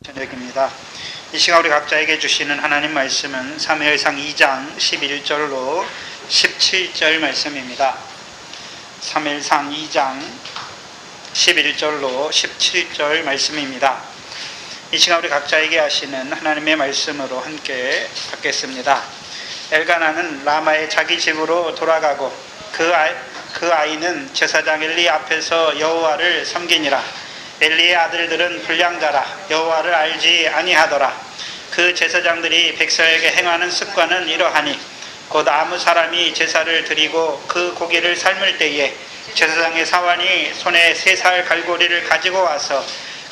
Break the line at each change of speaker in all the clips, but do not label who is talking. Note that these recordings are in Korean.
저녁입니다. 이 시간 우리 각자에게 주시는 하나님 말씀은 사무엘상 2장 11절로 17절 말씀입니다. 사무엘상 2장 11절로 17절 말씀입니다. 이 시간 우리 각자에게 하시는 하나님의 말씀으로 함께 받겠습니다. 엘가나는 라마의 자기 집으로 돌아가고 그 아이는 제사장 엘리 앞에서 여호와를 섬기니라. 엘리의 아들들은 불량자라 여호와를 알지 아니하더라. 그 제사장들이 백성에게 행하는 습관은 이러하니 곧 아무 사람이 제사를 드리고 그 고기를 삶을 때에 제사장의 사환이 손에 3살 갈고리를 가지고 와서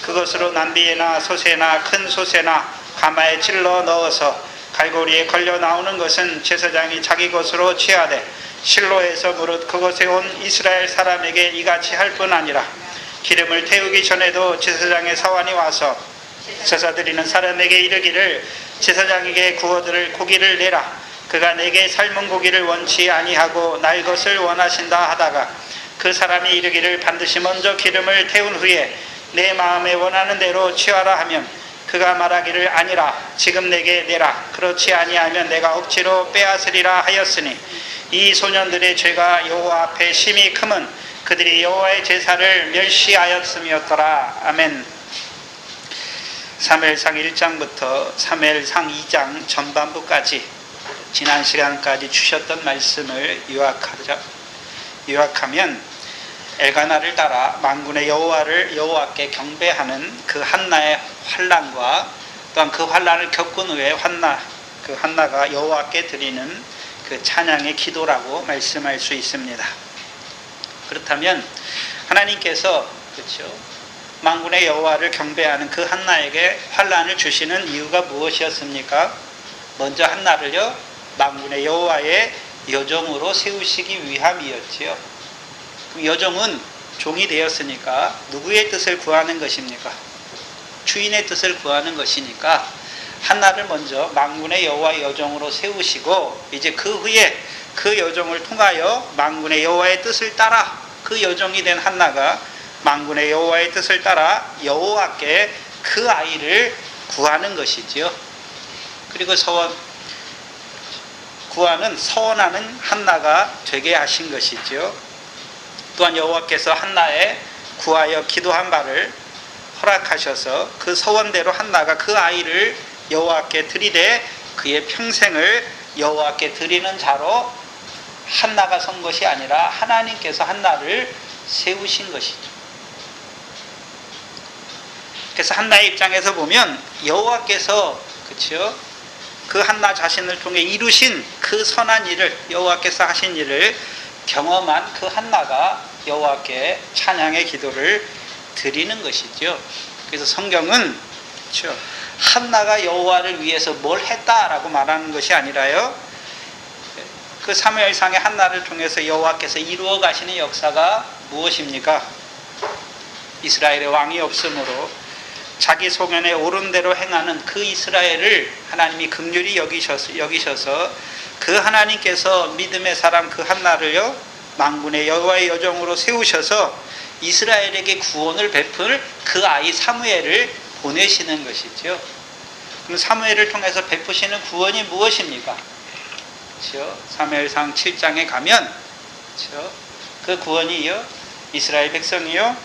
그것으로 남비나 소새나 큰 소새나 가마에 찔러 넣어서 갈고리에 걸려 나오는 것은 제사장이 자기 것으로 취하되 실로에서 무릇 그곳에 온 이스라엘 사람에게 이같이 할 뿐 아니라 기름을 태우기 전에도 제사장의 사환이 와서 제사 드리는 사람에게 이르기를 제사장에게 구워드릴 고기를 내라. 그가 내게 삶은 고기를 원치 아니하고 날 것을 원하신다 하다가 그 사람이 이르기를 반드시 먼저 기름을 태운 후에 내 마음에 원하는 대로 취하라 하면 그가 말하기를 아니라 지금 내게 내라. 그렇지 아니하면 내가 억지로 빼앗으리라 하였으니 이 소년들의 죄가 여호와 앞에 심히 크면 그들이 여호와의 제사를 멸시하였음이었더라. 아멘. 사무엘상 1장부터 사무엘상 2장 전반부까지 지난 시간까지 주셨던 말씀을 요약하면 엘가나를 따라 만군의 여호와께 경배하는 그 한나의 환난과 또한 그 환난을 겪은 후에 한나가 여호와께 드리는 그 찬양의 기도라고 말씀할 수 있습니다. 그렇다면 하나님께서 만군의 여호와를 경배하는 그 한나에게 환난을 주시는 이유가 무엇이었습니까? 먼저 한나를요 만군의 여호와의 여종으로 세우시기 위함이었지요. 여종은 종이 되었으니까 누구의 뜻을 구하는 것입니까? 주인의 뜻을 구하는 것이니까 한나를 먼저 만군의 여호와의 여종으로 세우시고 이제 그 후에 그 여종을 통하여 만군의 여호와의 뜻을 따라 그 여종이 된 한나가 만군의 여호와의 뜻을 따라 여호와께 그 아이를 구하는 것이지요. 그리고 서원하는 한나가 되게 하신 것이지요. 또한 여호와께서 한나의 구하여 기도한 바를 허락하셔서 그 서원대로 한나가 그 아이를 여호와께 드리되 그의 평생을 여호와께 드리는 자로 한나가 선 것이 아니라 하나님께서 한나를 세우신 것이죠. 그래서 한나의 입장에서 보면 여호와께서 그 한나 자신을 통해 이루신 그 선한 일을 여호와께서 하신 일을 경험한 그 한나가 여호와께 찬양의 기도를 드리는 것이죠. 그래서 성경은 한나가 여호와를 위해서 뭘 했다라고 말하는 것이 아니라요. 그 사무엘상의 한나를 통해서 여호와께서 이루어 가시는 역사가 무엇입니까? 이스라엘의 왕이 없으므로 자기 소견에 옳은 대로 행하는 그 이스라엘을 하나님이 긍휼히 여기셔서 그 하나님께서 믿음의 사람 그 한나를요 만군의 여호와의 여종으로 세우셔서 이스라엘에게 구원을 베풀 그 아이 사무엘을 보내시는 것이죠. 그럼 사무엘을 통해서 베푸시는 구원이 무엇입니까? 사무엘상 7장에 가면 그 구원이요 이스라엘 백성이요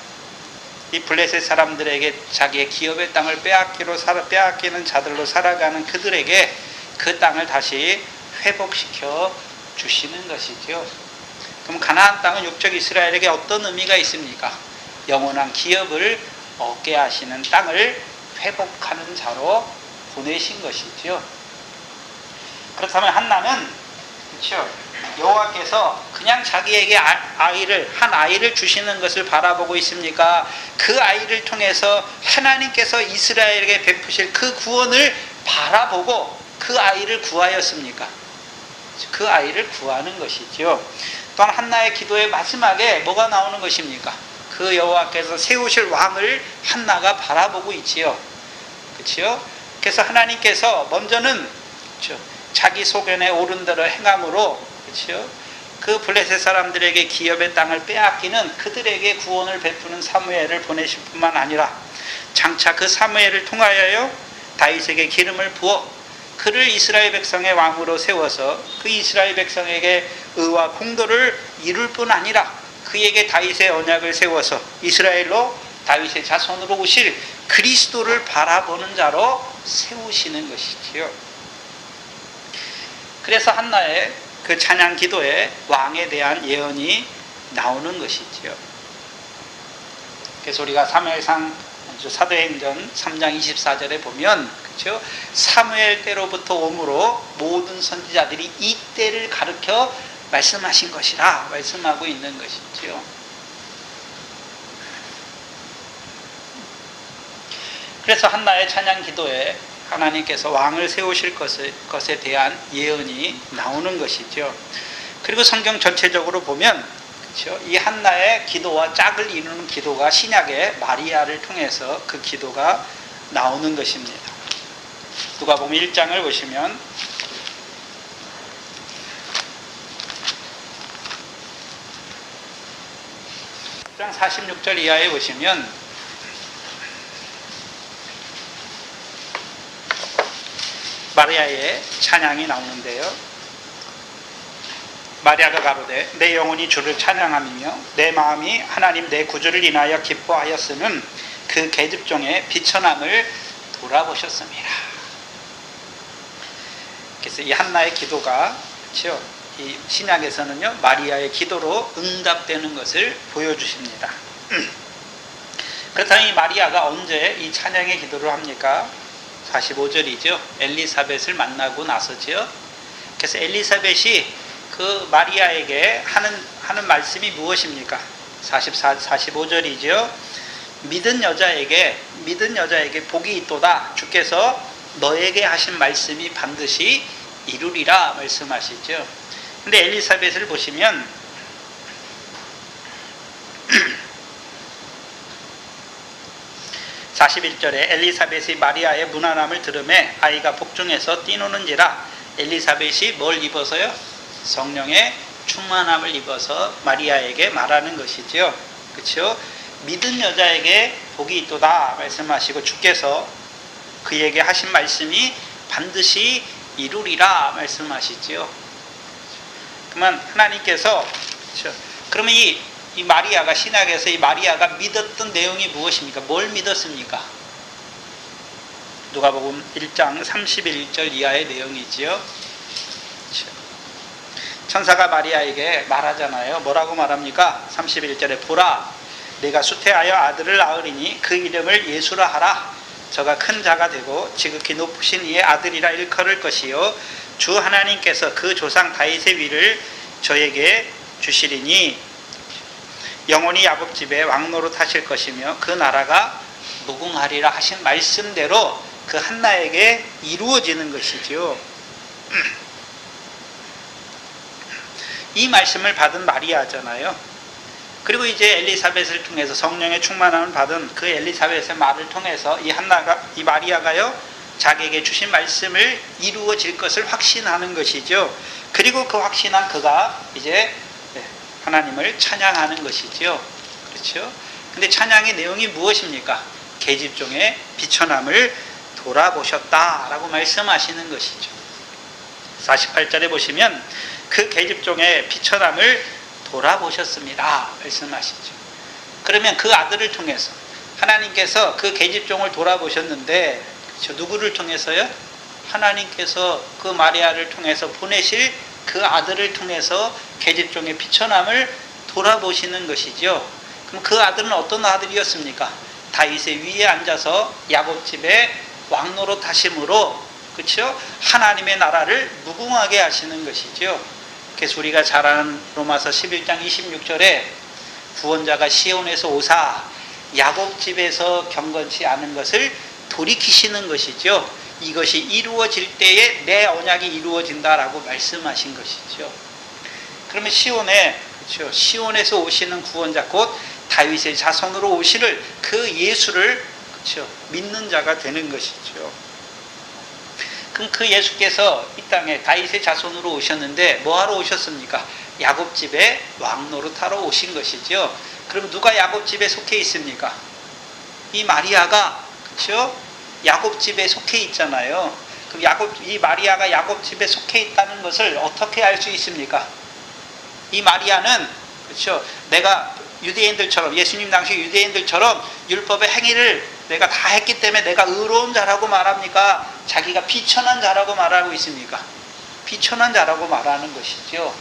이 블레셋 사람들에게 자기의 기업의 땅을 빼앗기는 자들로 살아가는 그들에게 그 땅을 다시 회복시켜 주시는 것이죠. 그럼 가나안 땅은 육적 이스라엘에게 어떤 의미가 있습니까? 영원한 기업을 얻게 하시는 땅을 회복하는 자로 보내신 것이죠. 그렇다면 한나는 여호와께서 그냥 자기에게 한 아이를 주시는 것을 바라보고 있습니까? 그 아이를 통해서 하나님께서 이스라엘에게 베푸실 그 구원을 바라보고 그 아이를 구하였습니까? 그 아이를 구하는 것이죠. 또한 한나의 기도의 마지막에 뭐가 나오는 것입니까? 그 여호와께서 세우실 왕을 한나가 바라보고 있지요. 그렇죠? 그래서 하나님께서 먼저는 자기 소견에 옳은 대로 행함으로 그 블레셋 사람들에게 기업의 땅을 빼앗기는 그들에게 구원을 베푸는 사무엘을 보내실 뿐만 아니라 장차 그 사무엘을 통하여요 다윗에게 기름을 부어 그를 이스라엘 백성의 왕으로 세워서 그 이스라엘 백성에게 의와 공도를 이룰 뿐 아니라 그에게 다윗의 언약을 세워서 이스라엘로 다윗의 자손으로 오실 그리스도를 바라보는 자로 세우시는 것이지요. 그래서 한나의 그 찬양 기도에 왕에 대한 예언이 나오는 것이지요. 그래서 우리가 사무엘상 사도행전 3장 24절에 보면 그렇죠? 사무엘 때로부터 오므로 모든 선지자들이 이 때를 가르쳐 말씀하신 것이라 말씀하고 있는 것이지요. 그래서 한나의 찬양 기도에 하나님께서 왕을 세우실 것에 대한 예언이 나오는 것이죠. 그리고 성경 전체적으로 보면 그렇죠? 이 한나의 기도와 짝을 이루는 기도가 신약의 마리아를 통해서 그 기도가 나오는 것입니다. 누가복음 1장을 보시면 1장 46절 이하에 보시면 마리아의 찬양이 나오는데요. 마리아가 가로되 내 영혼이 주를 찬양하며 내 마음이 하나님 내 구주를 인하여 기뻐하였으는 그 계집종의 비천함을 돌아보셨습니다. 그래서 이 한나의 기도가 그렇죠? 이 신약에서는요 마리아의 기도로 응답되는 것을 보여주십니다. 그렇다면 이 마리아가 언제 이 찬양의 기도를 합니까? 45절이죠. 엘리사벳을 만나고 나서죠. 그래서 엘리사벳이 그 마리아에게 하는 말씀이 무엇입니까? 45절이죠. 믿은 여자에게 복이 있도다. 주께서 너에게 하신 말씀이 반드시 이루리라 말씀하시죠. 근데 엘리사벳을 보시면 41절에 엘리사벳이 마리아의 무난함을 들으매 아이가 복중에서 뛰노는지라 엘리사벳이 뭘 입어서요? 성령의 충만함을 입어서 마리아에게 말하는 것이죠. 그렇죠? 믿은 여자에게 복이 있도다 말씀하시고 주께서 그에게 하신 말씀이 반드시 이루리라 말씀하시죠. 그러면 하나님께서 그렇죠? 그러면 이 마리아가 신약에서 이 마리아가 믿었던 내용이 무엇입니까? 뭘 믿었습니까? 누가복음 1장 31절 이하의 내용이지요. 그렇죠? 천사가 마리아에게 말하잖아요. 뭐라고 말합니까? 31절에 보라 내가 수태하여 아들을 낳으리니 그 이름을 예수라 하라. 저가 큰 자가 되고 지극히 높으신 이의 아들이라 일컬을 것이요 주 하나님께서 그 조상 다윗의 위를 저에게 주시리니 영원히 야곱 집에 왕노릇 하실 것이며 그 나라가 무궁하리라 하신 말씀대로 그 한나에게 이루어지는 것이지요. 이 말씀을 받은 마리아잖아요. 그리고 이제 엘리사벳을 통해서 성령의 충만함을 받은 그 엘리사벳의 말을 통해서 이 마리아가요 자기에게 주신 말씀을 이루어질 것을 확신하는 것이죠. 그리고 그 확신한 그가 이제 하나님을 찬양하는 것이죠. 그렇죠? 근데 찬양의 내용이 무엇입니까? 계집종의 비천함을 돌아보셨다라고 말씀하시는 것이죠. 48절에 보시면 그 계집종의 비천함을 돌아보셨습니다 말씀하시죠. 그러면 그 아들을 통해서 하나님께서 그 계집종을 돌아보셨는데 그렇죠? 누구를 통해서요? 하나님께서 그 마리아를 통해서 보내실 그 아들을 통해서 계집종의 비천함을 돌아보시는 것이죠. 그럼 그 아들은 어떤 아들이었습니까? 다윗의 위에 앉아서 야곱집에 왕노릇 하심으로 그렇죠? 하나님의 나라를 무궁하게 하시는 것이죠. 그래서 우리가 잘 아는 로마서 11장 26절에 구원자가 시온에서 오사 야곱집에서 경건치 않은 것을 돌이키시는 것이죠. 이것이 이루어질 때에 내 언약이 이루어진다라고 말씀하신 것이죠. 그러면 그렇죠? 시온에서 오시는 구원자 곧 다윗의 자손으로 오시를 그 예수를 그렇죠? 믿는 자가 되는 것이죠. 그럼 그 예수께서 이 땅에 다윗의 자손으로 오셨는데 뭐하러 오셨습니까? 야곱집에 왕노릇하러 오신 것이죠. 그럼 누가 야곱집에 속해 있습니까? 이 마리아가 그렇죠? 야곱 집에 속해 있잖아요. 그럼 이 마리아가 야곱 집에 속해 있다는 것을 어떻게 알 수 있습니까? 이 마리아는, 그렇죠? 내가 유대인들처럼, 예수님 당시 유대인들처럼 율법의 행위를 내가 다 했기 때문에 내가 의로운 자라고 말합니까? 자기가 비천한 자라고 말하고 있습니까? 비천한 자라고 말하는 것이죠.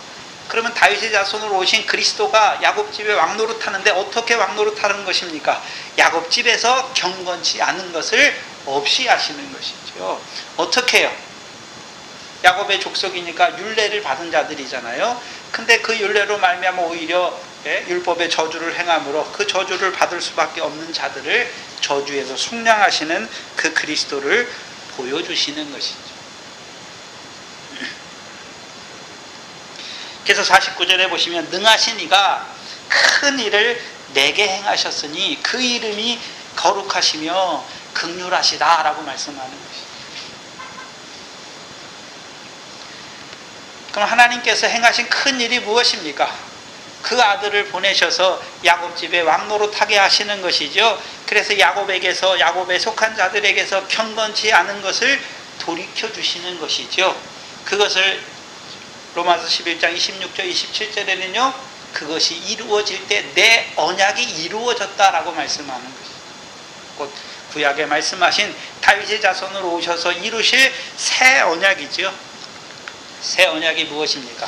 그러면 다윗의 자손으로 오신 그리스도가 야곱집에 왕노릇하는데 어떻게 왕노릇하는 것입니까? 야곱집에서 경건치 않은 것을 없이 하시는 것이죠. 어떻게 해요? 야곱의 족속이니까 율례를 받은 자들이잖아요. 근데 그 율례로 말미암아 오히려 율법의 저주를 행함으로 그 저주를 받을 수밖에 없는 자들을 저주에서 속량하시는 그 그리스도를 보여주시는 것이죠. 그래서 49절에 보시면 능하신 이가 큰 일을 내게 행하셨으니 그 이름이 거룩하시며 긍휼하시다라고 말씀하는 것이죠. 그럼 하나님께서 행하신 큰 일이 무엇입니까? 그 아들을 보내셔서 야곱집에 왕노릇하게 하시는 것이죠. 그래서 야곱에 속한 자들에게서 경건치 않은 것을 돌이켜 주시는 것이죠. 그것을 로마서 11장 26절 27절에는요. 그것이 이루어질 때 내 언약이 이루어졌다라고 말씀하는 것이죠. 곧 구약에 말씀하신 다윗의 자손으로 오셔서 이루실 새 언약이죠. 새 언약이 무엇입니까?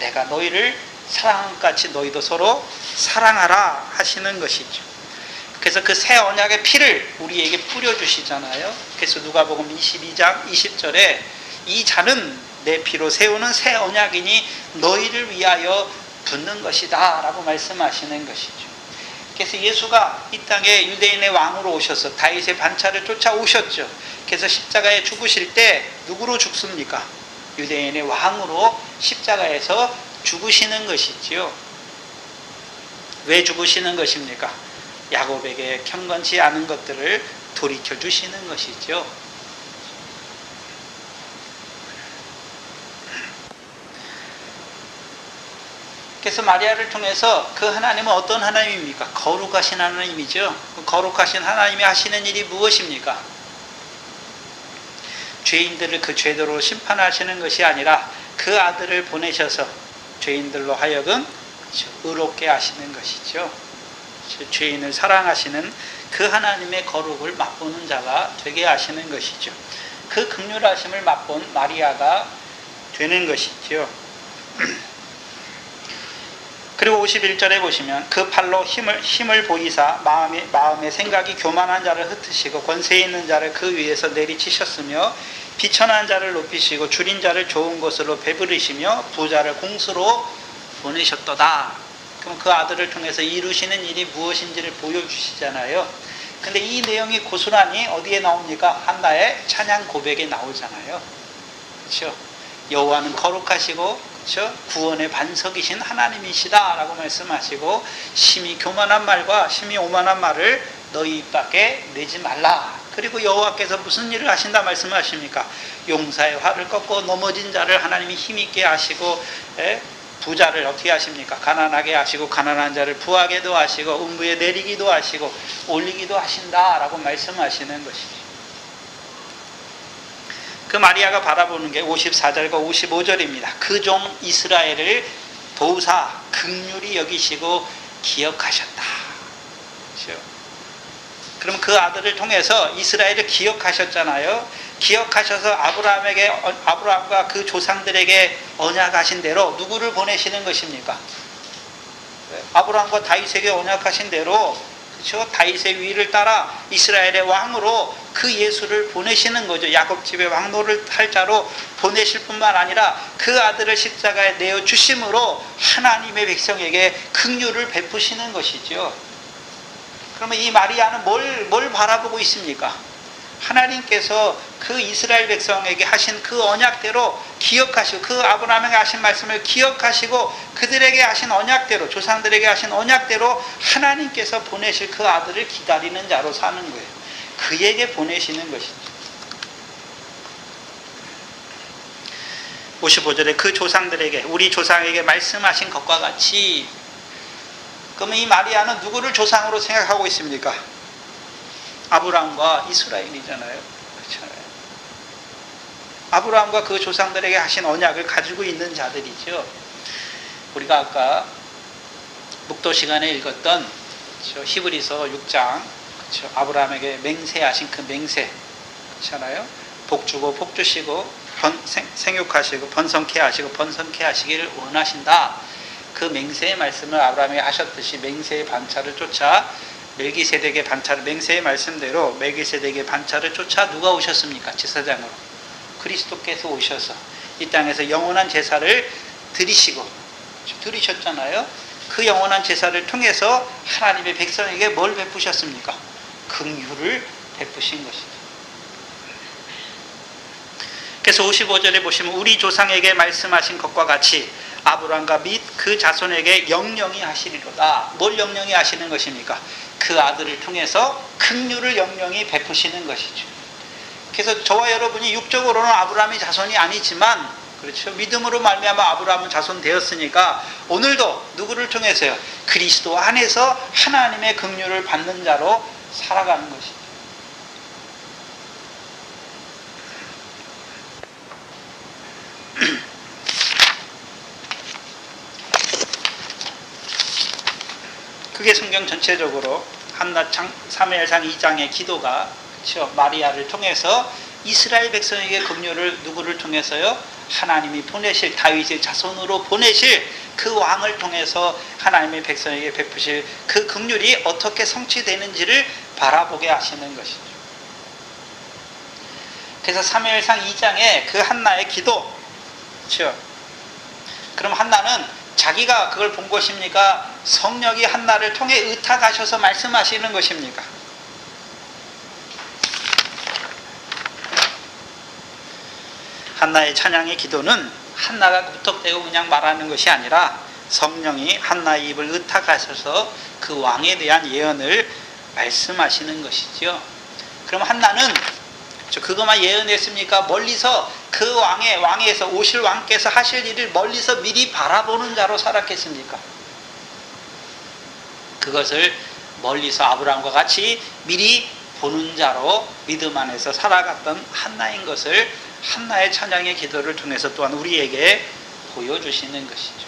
내가 너희를 사랑한 같이 너희도 서로 사랑하라 하시는 것이죠. 그래서 그 새 언약의 피를 우리에게 뿌려주시잖아요. 그래서 누가복음 22장 20절에 이 잔은 내 피로 세우는 새 언약이니 너희를 위하여 붓는 것이다 라고 말씀하시는 것이죠. 그래서 예수가 이 땅에 유대인의 왕으로 오셔서 다윗의 반차를 쫓아오셨죠. 그래서 십자가에 죽으실 때 누구로 죽습니까? 유대인의 왕으로 십자가에서 죽으시는 것이지요. 왜 죽으시는 것입니까? 야곱에게 경건치 않은 것들을 돌이켜 주시는 것이죠. 그래서 마리아를 통해서 그 하나님은 어떤 하나님입니까? 거룩하신 하나님이죠. 그 거룩하신 하나님이 하시는 일이 무엇입니까? 죄인들을 그 죄대로 심판하시는 것이 아니라 그 아들을 보내셔서 죄인들로 하여금 의롭게 하시는 것이죠. 죄인을 사랑하시는 그 하나님의 거룩을 맛보는 자가 되게 하시는 것이죠. 그 긍휼하심을 맛본 마리아가 되는 것이죠. 그리고 51절에 보시면 그 팔로 힘을 보이사 마음의 생각이 교만한 자를 흩으시고 권세 있는 자를 그 위에서 내리치셨으며 비천한 자를 높이시고 줄인 자를 좋은 것으로 배부르시며 부자를 공수로 보내셨도다. 그럼 그 아들을 통해서 이루시는 일이 무엇인지를 보여주시잖아요. 근데 이 내용이 고스란히 어디에 나옵니까? 한나의 찬양 고백에 나오잖아요. 그렇죠? 여호와는 거룩하시고 그렇죠? 구원의 반석이신 하나님이시다 라고 말씀하시고 심히 교만한 말과 심히 오만한 말을 너희 입 밖에 내지 말라. 그리고 여호와께서 무슨 일을 하신다 말씀하십니까? 용사의 활을 꺾고 넘어진 자를 하나님이 힘있게 하시고 부자를 어떻게 하십니까? 가난하게 하시고 가난한 자를 부하게도 하시고 음부에 내리기도 하시고 올리기도 하신다 라고 말씀하시는 것이죠. 그 마리아가 바라보는 게 54절과 55절입니다. 그 종 이스라엘을 보사 긍휼히 여기시고 기억하셨다. 그렇죠? 그럼 그 아들을 통해서 이스라엘을 기억하셨잖아요. 기억하셔서 아브라함과 그 조상들에게 언약하신 대로 누구를 보내시는 것입니까? 아브라함과 다윗에게 언약하신 대로 그렇죠? 다윗의 위를 따라 이스라엘의 왕으로 그 예수를 보내시는 거죠. 야곱집에 왕노를 할 자로 보내실 뿐만 아니라 그 아들을 십자가에 내어 주심으로 하나님의 백성에게 긍휼을 베푸시는 것이죠. 그러면 이 마리아는 뭘 바라보고 있습니까? 하나님께서 그 이스라엘 백성에게 하신 그 언약대로 기억하시고 그 아브라함에게 하신 말씀을 기억하시고 그들에게 하신 언약대로 조상들에게 하신 언약대로 하나님께서 보내실 그 아들을 기다리는 자로 사는 거예요. 그에게 보내시는 것이죠. 55절에 그 조상들에게 우리 조상에게 말씀하신 것과 같이. 그러면 이 마리아는 누구를 조상으로 생각하고 있습니까? 아브라함과 이스라엘이잖아요. 그렇잖아요. 아브라함과 그 조상들에게 하신 언약을 가지고 있는 자들이죠. 우리가 아까 묵도 시간에 읽었던 히브리서 6장, 그렇죠? 아브라함에게 맹세하신 그 맹세, 그렇잖아요. 복 주고 복 주시고 생육하시고 번성케 하시고 번성케 하시기를 원하신다. 그 맹세의 말씀을 아브라함에게 하셨듯이 맹세의 반차를 쫓아 멜기세덱의 반차를, 맹세의 말씀대로 멜기세덱의 반차를 쫓아 누가 오셨습니까? 제사장으로 그리스도께서 오셔서 이 땅에서 영원한 제사를 드리시고, 드리셨잖아요. 그 영원한 제사를 통해서 하나님의 백성에게 뭘 베푸셨습니까? 긍휼을 베푸신 것이죠. 그래서 55절에 보시면 우리 조상에게 말씀하신 것과 같이 아브라함과 및 그 자손에게 영영히 하시리로다. 뭘 영영히 하시는 것입니까? 그 아들을 통해서 긍휼을 영영히 베푸시는 것이죠. 그래서 저와 여러분이 육적으로는 아브라함의 자손이 아니지만, 그렇죠, 믿음으로 말미암아 아브라함은 자손 되었으니까 오늘도 누구를 통해서요? 그리스도 안에서 하나님의 긍휼을 받는 자로 살아가는 것이죠. 그게 성경 전체적으로 한나 사무엘상 2장의 기도가, 그렇죠, 마리아를 통해서 이스라엘 백성에게 긍휼을 누구를 통해서요? 하나님이 보내실 다윗의 자손으로 보내실 그 왕을 통해서 하나님의 백성에게 베푸실 그 긍휼이 어떻게 성취되는지를 바라보게 하시는 것이죠. 그래서 사무엘상 2장에 그 한나의 기도, 그렇죠? 그럼 한나는 자기가 그걸 본 것입니까? 성령이 한나를 통해 의탁하셔서 말씀하시는 것입니까? 한나의 찬양의 기도는 한나가 무턱대고 그냥 말하는 것이 아니라 성령이 한나의 입을 의탁하셔서 그 왕에 대한 예언을 말씀하시는 것이죠. 그럼 한나는 그것만 예언했습니까? 멀리서 그 왕에서 오실 왕께서 하실 일을 멀리서 미리 바라보는 자로 살았겠습니까? 그것을 멀리서 아브라함과 같이 미리 보는 자로 믿음 안에서 살아갔던 한나인 것을 한나의 찬양의 기도를 통해서 또한 우리에게 보여주시는 것이죠.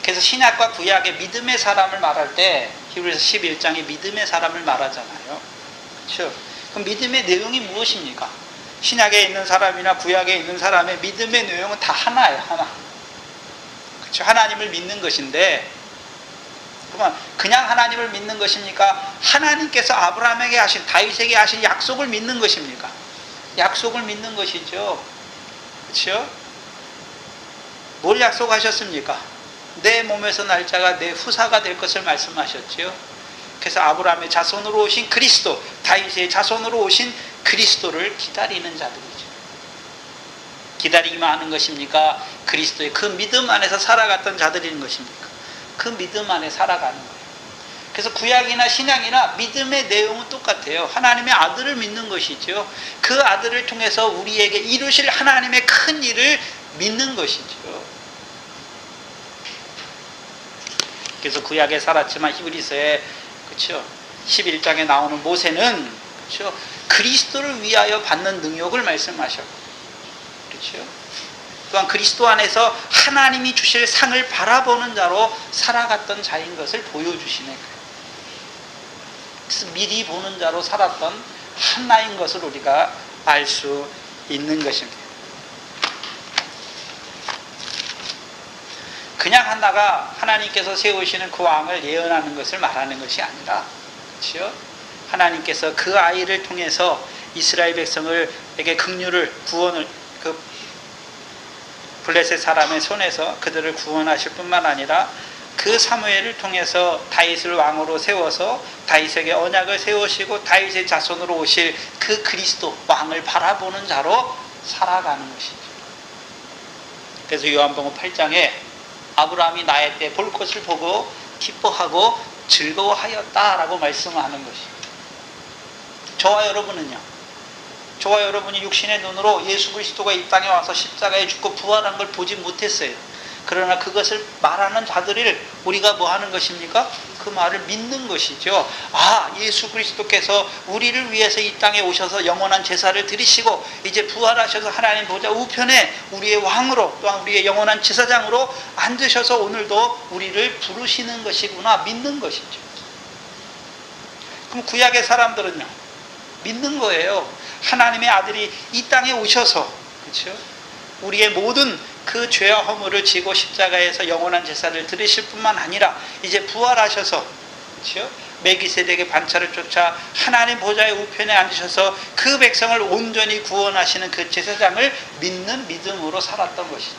그래서 신약과 구약의 믿음의 사람을 말할 때 히브리서 11장이 믿음의 사람을 말하잖아요. 그렇죠? 그럼 믿음의 내용이 무엇입니까? 신약에 있는 사람이나 구약에 있는 사람의 믿음의 내용은 다 하나예요. 하나. 그렇죠? 하나님을 믿는 것인데, 그러면 그냥 하나님을 믿는 것입니까? 하나님께서 아브라함에게 하신, 다윗에게 하신 약속을 믿는 것입니까? 약속을 믿는 것이죠. 그렇죠? 뭘 약속하셨습니까? 내 몸에서 날 자가 내 후사가 될 것을 말씀하셨죠. 그래서 아브라함의 자손으로 오신 그리스도, 다윗의 자손으로 오신 그리스도를 기다리는 자들이죠. 기다리기만 하는 것입니까? 그리스도의 그 믿음 안에서 살아갔던 자들인 것입니까? 그 믿음 안에 살아가는 거예요. 그래서 구약이나 신약이나 믿음의 내용은 똑같아요. 하나님의 아들을 믿는 것이죠. 그 아들을 통해서 우리에게 이루실 하나님의 큰 일을 믿는 것이죠. 그래서 구약에 살았지만 히브리서에, 그렇죠, 11장에 나오는 모세는, 그렇죠, 그리스도를 위하여 받는 능력을 말씀하셨고, 그렇죠, 또한 그리스도 안에서 하나님이 주실 상을 바라보는 자로 살아갔던 자인 것을 보여주시는 거예요. 그래서 미리 보는 자로 살았던 한나인 것을 우리가 알 수 있는 것입니다. 그냥 한나가 하나님께서 세우시는 그 왕을 예언하는 것을 말하는 것이 아니라, 그렇죠? 하나님께서 그 아이를 통해서 이스라엘 백성에게 긍휼을, 구원을, 그 블레셋 사람의 손에서 그들을 구원하실 뿐만 아니라 그 사무엘을 통해서 다윗을 왕으로 세워서 다윗에게 언약을 세우시고 다윗의 자손으로 오실 그 그리스도 왕을 바라보는 자로 살아가는 것이죠. 그래서 요한복음 8장에 아브라함이 나의 때 볼 것을 보고 기뻐하고 즐거워하였다라고 말씀하는 것이죠. 저와 여러분은요? 저와 여러분이 육신의 눈으로 예수 그리스도가 이 땅에 와서 십자가에 죽고 부활한 걸 보지 못했어요. 그러나 그것을 말하는 자들을 우리가 뭐 하는 것입니까? 그 말을 믿는 것이죠. 아, 예수 그리스도께서 우리를 위해서 이 땅에 오셔서 영원한 제사를 드리시고 이제 부활하셔서 하나님 보좌 우편에 우리의 왕으로 또한 우리의 영원한 제사장으로 앉으셔서 오늘도 우리를 부르시는 것이구나 믿는 것이죠. 그럼 구약의 사람들은요, 믿는 거예요. 하나님의 아들이 이 땅에 오셔서, 그렇죠? 우리의 모든 그 죄와 허물을 지고 십자가에서 영원한 제사를 드리실 뿐만 아니라 이제 부활하셔서, 그렇죠? 멜기세덱의 반차를 쫓아 하나님 보좌의 우편에 앉으셔서 그 백성을 온전히 구원하시는 그 제사장을 믿는 믿음으로 살았던 것이죠.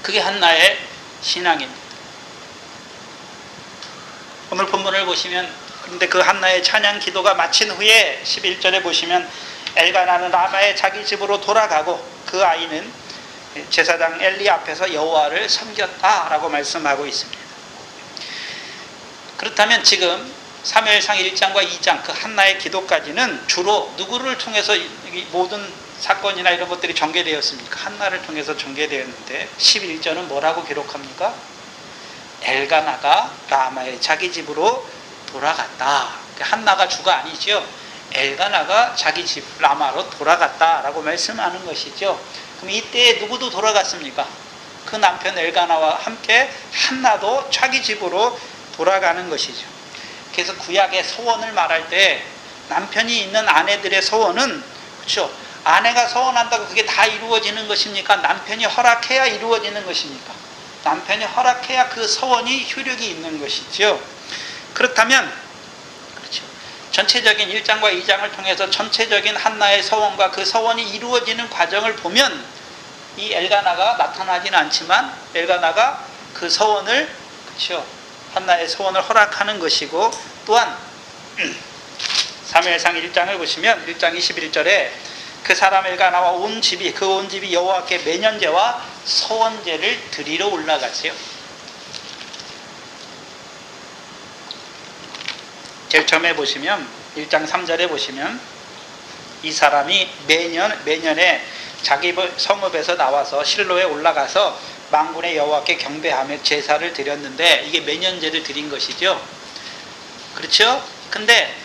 그게 한나의 신앙입니다. 오늘 본문을 보시면, 그런데 그 한나의 찬양 기도가 마친 후에 11절에 보시면 엘가나는 라마의 자기 집으로 돌아가고 그 아이는 제사장 엘리 앞에서 여호와를 섬겼다라고 말씀하고 있습니다. 그렇다면 지금 사무엘상 1장과 2장 그 한나의 기도까지는 주로 누구를 통해서 모든 사건이나 이런 것들이 전개되었습니까? 한나를 통해서 전개되었는데 11절은 뭐라고 기록합니까? 엘가나가 라마의 자기 집으로 돌아갔다. 한나가 주가 아니죠. 엘가나가 자기 집 라마로 돌아갔다라고 말씀하는 것이죠. 그럼 이때 누구도 돌아갔습니까? 그 남편 엘가나와 함께 한나도 자기 집으로 돌아가는 것이죠. 그래서 구약의 소원을 말할 때 남편이 있는 아내들의 소원은, 그렇죠? 아내가 소원한다고 그게 다 이루어지는 것입니까? 남편이 허락해야 이루어지는 것입니까? 남편이 허락해야 그 소원이 효력이 있는 것이죠. 그렇다면, 그렇죠, 전체적인 1장과 2장을 통해서 전체적인 한나의 소원과 그 소원이 이루어지는 과정을 보면 이 엘가나가 나타나지는 않지만 엘가나가 그 소원을, 그렇죠, 한나의 소원을 허락하는 것이고, 또한 사무엘상 1장을 보시면 1장 21절에 그 사람 엘가나와 온 집이 여호와께 매년제와 소원제를 드리러 올라갔어요. 제일 처음에 보시면 1장 3절에 보시면 이 사람이 매년에 자기 성읍에서 나와서 실로에 올라가서 만군의 여호와께 경배하며 제사를 드렸는데 이게 매년제를 드린 것이죠. 그렇죠? 근데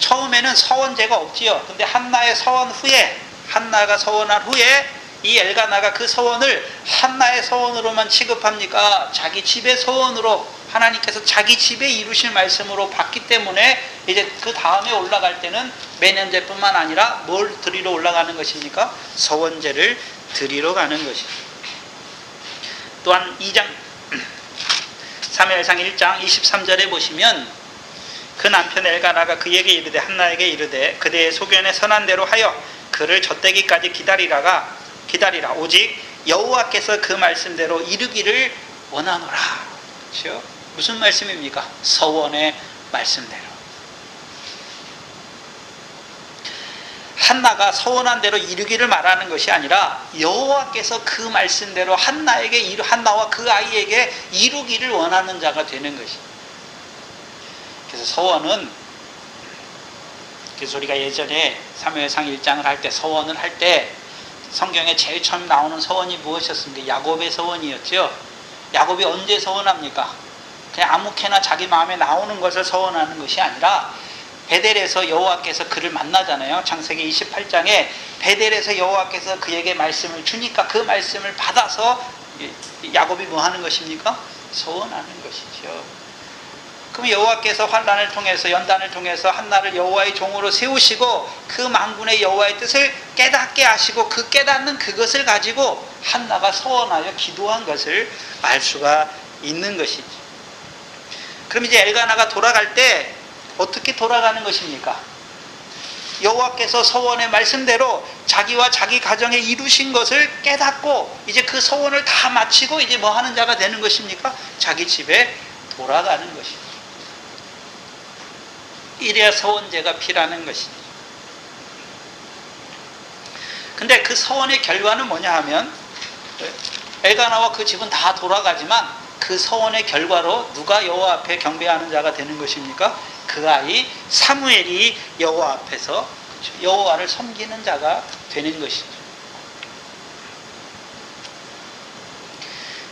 처음에는 서원제가 없지요. 근데 한나의 서원 후에, 한나가 서원한 후에 이 엘가나가 그 서원을 한나의 서원으로만 취급합니까? 자기 집의 서원으로, 하나님께서 자기 집에 이루실 말씀으로 봤기 때문에 이제 그 다음에 올라갈 때는 매년제뿐만 아니라 뭘 드리러 올라가는 것입니까? 서원제를 드리러 가는 것입니다. 또한 2장 사무엘상 1장 23절에 보시면 그 남편 엘가나가 그에게 이르되, 한나에게 이르되 그대의 소견에 선한 대로 하여 그를 젖대기까지 기다리라. 오직 여호와께서 그 말씀대로 이루기를 원하노라. 그렇죠? 무슨 말씀입니까? 서원의 말씀대로. 한나가 서원한 대로 이루기를 말하는 것이 아니라 여호와께서 그 말씀대로 한나와 그 아이에게 이루기를 원하는 자가 되는 것입니다. 그래서 서원은, 그래서 우리가 예전에 사무엘상 1장을 할 때, 서원을 할 때 성경에 제일 처음 나오는 서원이 무엇이었습니까? 야곱의 서원이었죠. 야곱이 언제 서원합니까? 그냥 아무렇게나 자기 마음에 나오는 것을 서원하는 것이 아니라 베델에서 여호와께서 그를 만나잖아요. 창세기 28장에 베델에서 여호와께서 그에게 말씀을 주니까 그 말씀을 받아서 야곱이 뭐 하는 것입니까? 서원하는 것이죠. 그럼 여호와께서 환난을 통해서, 연단을 통해서 한나를 여호와의 종으로 세우시고 그 만군의 여호와의 뜻을 깨닫게 하시고 그 깨닫는 그것을 가지고 한나가 서원하여 기도한 것을 알 수가 있는 것이죠. 그럼 이제 엘가나가 돌아갈 때 어떻게 돌아가는 것입니까? 여호와께서 서원의 말씀대로 자기와 자기 가정에 이루신 것을 깨닫고 이제 그 서원을 다 마치고 이제 뭐 하는 자가 되는 것입니까? 자기 집에 돌아가는 것입니다. 이래야 서원제가 피라는 것입니다. 근데 그 서원의 결과는 뭐냐 하면 엘가나와 그 집은 다 돌아가지만 그 서원의 결과로 누가 여호와 앞에 경배하는 자가 되는 것입니까? 그 아이 사무엘이 여호와 앞에서, 여호와를 섬기는 자가 되는 것이죠.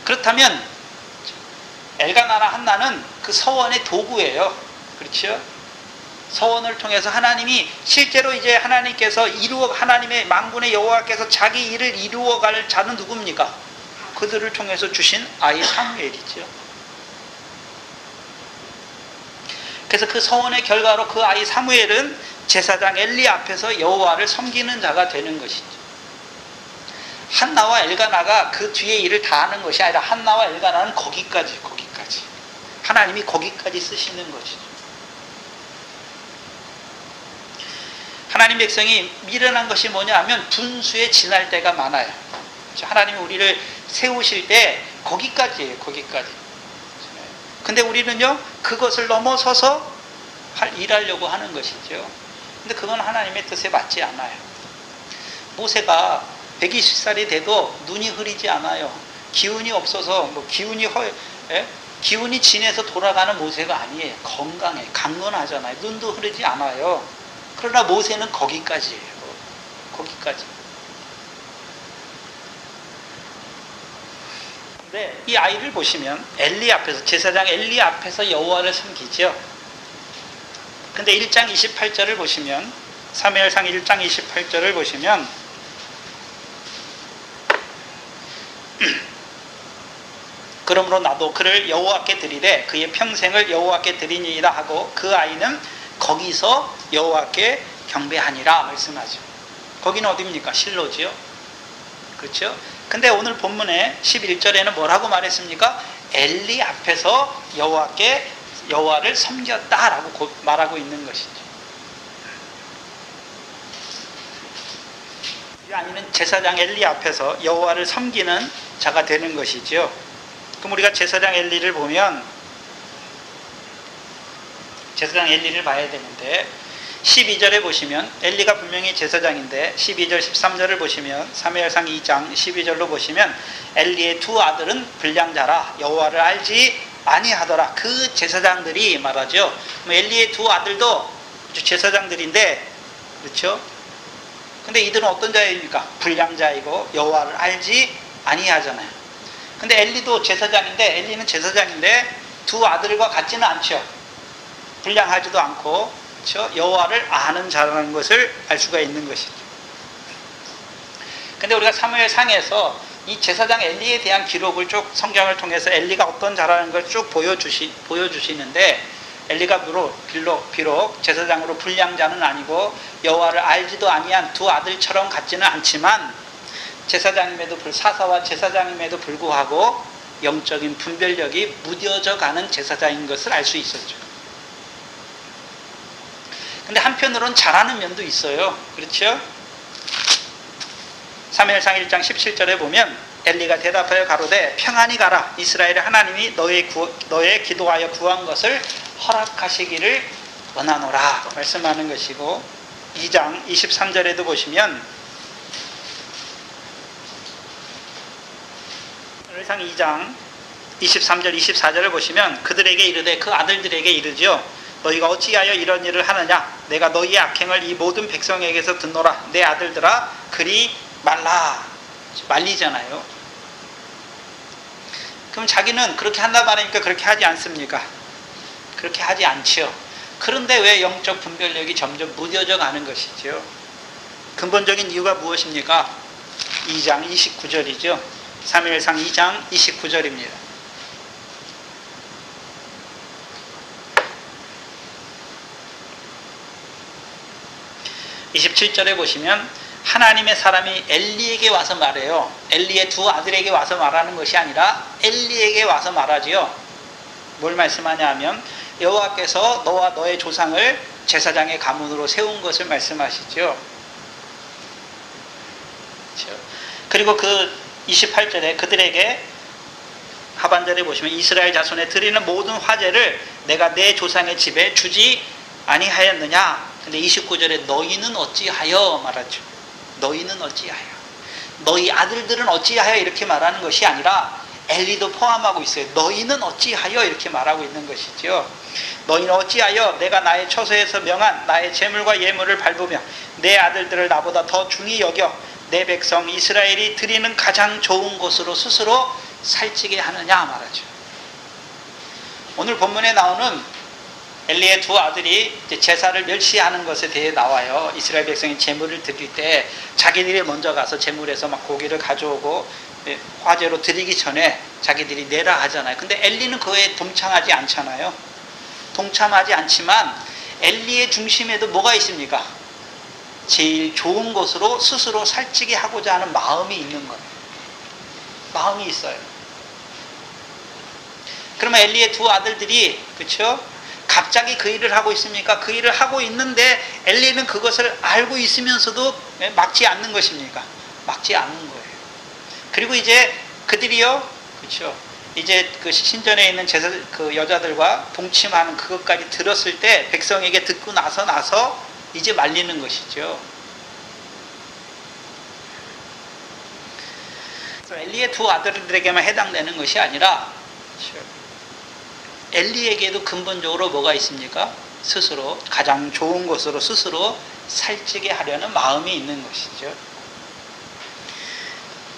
그렇다면 엘가나나 한나는 그 서원의 도구예요. 그렇죠? 서원을 통해서 하나님이 실제로 이제 하나님께서 하나님의 만군의 여호와께서 자기 일을 이루어갈 자는 누굽니까? 그들을 통해서 주신 아이 사무엘이죠. 그래서 그 서원의 결과로 그 아이 사무엘은 제사장 엘리 앞에서 여호와를 섬기는 자가 되는 것이죠. 한나와 엘가나가 그 뒤에 일을 다 하는 것이 아니라 한나와 엘가나는 거기까지 하나님이 거기까지 쓰시는 것이죠. 하나님 백성이 미련한 것이 뭐냐 하면 분수에 지날 때가 많아요. 하나님이 우리를 세우실 때 거기까지예요. 거기까지. 근데 우리는요 그것을 넘어서서 일하려고 하는 것이죠. 근데 그건 하나님의 뜻에 맞지 않아요. 모세가 120살이 돼도 눈이 흐리지 않아요. 기운이 없어서 기운이 진해서 돌아가는 모세가 아니에요. 건강해, 강건하잖아요. 눈도 흐르지 않아요. 그러나 모세는 거기까지예요. 거기까지. 근데 이 아이를 보시면 엘리 앞에서, 제사장 엘리 앞에서 여호와를 섬기죠. 근데 1장 28절을 보시면, 사무엘상 1장 28절을 보시면 그러므로 나도 그를 여호와께 드리되 그의 평생을 여호와께 드리니이다 하고 그 아이는 거기서 여호와께 경배하니라 말씀하죠. 거기는 어디입니까? 실로지요. 그렇죠? 근데 오늘 본문에 11절에는 뭐라고 말했습니까? 엘리 앞에서 여호와를 섬겼다라고 말하고 있는 것이죠. 이 아이는 제사장 엘리 앞에서 여호와를 섬기는 자가 되는 것이죠. 그럼 우리가 제사장 엘리를 보면 제사장 엘리를 봐야 되는데 12절에 보시면 엘리가 분명히 제사장인데 12절 13절을 보시면 사무엘상 2장 12절로 보시면 엘리의 두 아들은 불량자라 여호와를 알지 아니하더라. 그 제사장들이 말하죠. 엘리의 두 아들도 제사장들인데 그렇죠? 근데 이들은 어떤 자입니까? 불량자이고 여호와를 알지 아니하잖아요. 근데 엘리도 제사장인데 엘리는 제사장인데 두 아들과 같지는 않죠. 불량하지도 않고 그렇죠? 여호와를 아는 자라는 것을 알 수가 있는 것이죠. 근데 우리가 사무엘상에서 이 제사장 엘리에 대한 기록을 쭉 성경을 통해서 엘리가 어떤 자라는 걸 쭉 보여주시는데 엘리가 비록 제사장으로 불량자는 아니고 여호와를 알지도 아니한 두 아들처럼 같지는 않지만 사사와 제사장임에도 불구하고 영적인 분별력이 무뎌져 가는 제사장인 것을 알 수 있었죠. 근데 한편으로는 잘하는 면도 있어요. 그렇죠? 사무엘상 1장 17절에 보면 엘리가 대답하여 가로되 평안히 가라. 이스라엘의 하나님이 너의 기도하여 구한 것을 허락하시기를 원하노라 말씀하는 것이고 2장 23절에도 보시면 사무엘상 2장 23절 24절을 보시면 그들에게 이르되 그 아들들에게 이르죠. 너희가 어찌하여 이런 일을 하느냐? 내가 너희의 악행을 이 모든 백성에게서 듣노라. 내 아들들아 그리 말라. 말리잖아요. 그럼 자기는 그렇게 한다 말하니까 그렇게 하지 않습니까? 그렇게 하지 않죠. 그런데 왜 영적 분별력이 점점 무뎌져 가는 것이죠? 근본적인 이유가 무엇입니까? 2장 29절이죠. 사무엘상 2장 29절입니다. 27절에 보시면 하나님의 사람이 엘리에게 와서 말해요. 엘리의 두 아들에게 와서 말하는 것이 아니라 엘리에게 와서 말하지요. 뭘 말씀하냐 하면 여호와께서 너와 너의 조상을 제사장의 가문으로 세운 것을 말씀하시죠. 그리고 그 28절에 그들에게 하반절에 보시면 이스라엘 자손에 드리는 모든 화제를 내가 내 조상의 집에 주지 아니하였느냐. 근데 29절에 너희는 어찌하여 말하죠. 너희는 어찌하여. 너희 아들들은 어찌하여 이렇게 말하는 것이 아니라 엘리도 포함하고 있어요. 너희는 어찌하여 이렇게 말하고 있는 것이죠. 너희는 어찌하여 내가 나의 처소에서 명한 나의 제물과 예물을 밟으며 내 아들들을 나보다 더 중히 여겨 내 백성 이스라엘이 드리는 가장 좋은 곳으로 스스로 살찌게 하느냐 말하죠. 오늘 본문에 나오는 엘리의 두 아들이 제사를 멸시하는 것에 대해 나와요. 이스라엘 백성이 제물을 드릴 때 자기들이 먼저 가서 제물에서 막 고기를 가져오고 화제로 드리기 전에 자기들이 내라 하잖아요. 근데 엘리는 그거에 동참하지 않잖아요. 동참하지 않지만 엘리의 중심에도 뭐가 있습니까? 제일 좋은 곳으로 스스로 살찌게 하고자 하는 마음이 있는 거예요. 마음이 있어요. 그러면 엘리의 두 아들들이 그렇죠? 갑자기 그 일을 하고 있습니까? 그 일을 하고 있는데 엘리는 그것을 알고 있으면서도 막지 않는 것입니까? 막지 않는 거예요. 그리고 이제 그들이요, 그렇죠? 이제 그 신전에 있는 제사 그 여자들과 동침하는 그것까지 들었을 때 백성에게 듣고 나서 이제 말리는 것이죠. 엘리의 두 아들들에게만 해당되는 것이 아니라 그렇죠? 엘리에게도 근본적으로 뭐가 있습니까? 스스로 가장 좋은 것으로 스스로 살찌게 하려는 마음이 있는 것이죠.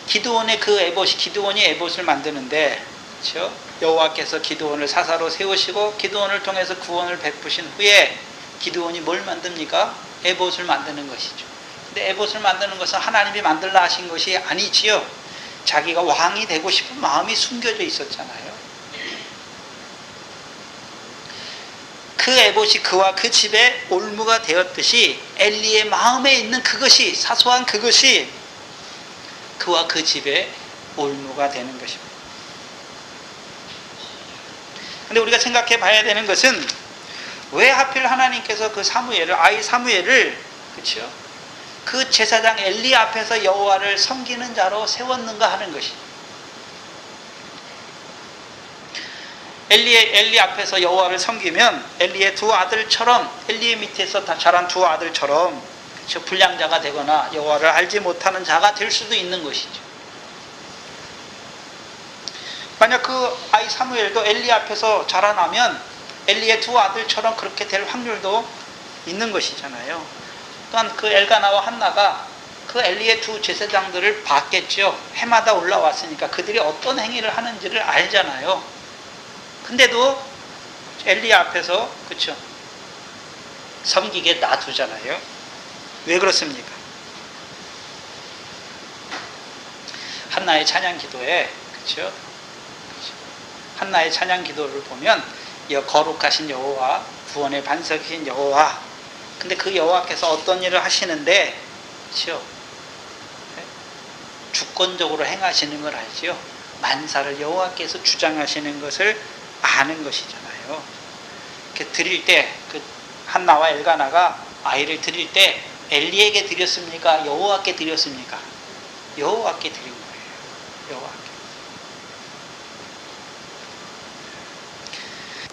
기드온의 그 에봇이 기드온이 에봇을 만드는데 그렇죠? 여호와께서 기드온을 사사로 세우시고 기드온을 통해서 구원을 베푸신 후에 기드온이 뭘 만듭니까? 에봇을 만드는 것이죠. 근데 에봇을 만드는 것은 하나님이 만들라 하신 것이 아니지요. 자기가 왕이 되고 싶은 마음이 숨겨져 있었잖아요. 그 에봇이 그와 그 집에 올무가 되었듯이 엘리의 마음에 있는 그것이 사소한 그것이 그와 그 집에 올무가 되는 것입니다. 근데 우리가 생각해 봐야 되는 것은 왜 하필 하나님께서 그 사무엘을 아이 사무엘을 그렇죠? 그 제사장 엘리 앞에서 여호와를 섬기는 자로 세웠는가 하는 것입니다. 엘리 앞에서 여호와를 섬기면 엘리의 두 아들처럼 엘리의 밑에서 자란 두 아들처럼 그렇죠? 불량자가 되거나 여호와를 알지 못하는 자가 될 수도 있는 것이죠. 만약 그 아이 사무엘도 엘리 앞에서 자라나면 엘리의 두 아들처럼 그렇게 될 확률도 있는 것이잖아요. 또한 그 엘가나와 한나가 그 엘리의 두 제사장들을 봤겠죠. 해마다 올라왔으니까 그들이 어떤 행위를 하는지를 알잖아요. 근데도 엘리 앞에서 그렇죠? 섬기게 놔두잖아요. 왜 그렇습니까? 한나의 찬양 기도에 그렇죠? 한나의 찬양 기도를 보면 거룩하신 여호와, 구원의 반석이신 여호와. 근데 그 여호와께서 어떤 일을 하시는데 그렇죠? 주권적으로 행하시는 걸 알지요. 만사를 여호와께서 주장하시는 것을 아는 것이잖아요. 이렇게 드릴 때 그 한나와 엘가나가 아이를 드릴 때 엘리에게 드렸습니까? 여호와께 드렸습니까? 여호와께 드린 거예요. 여호와께.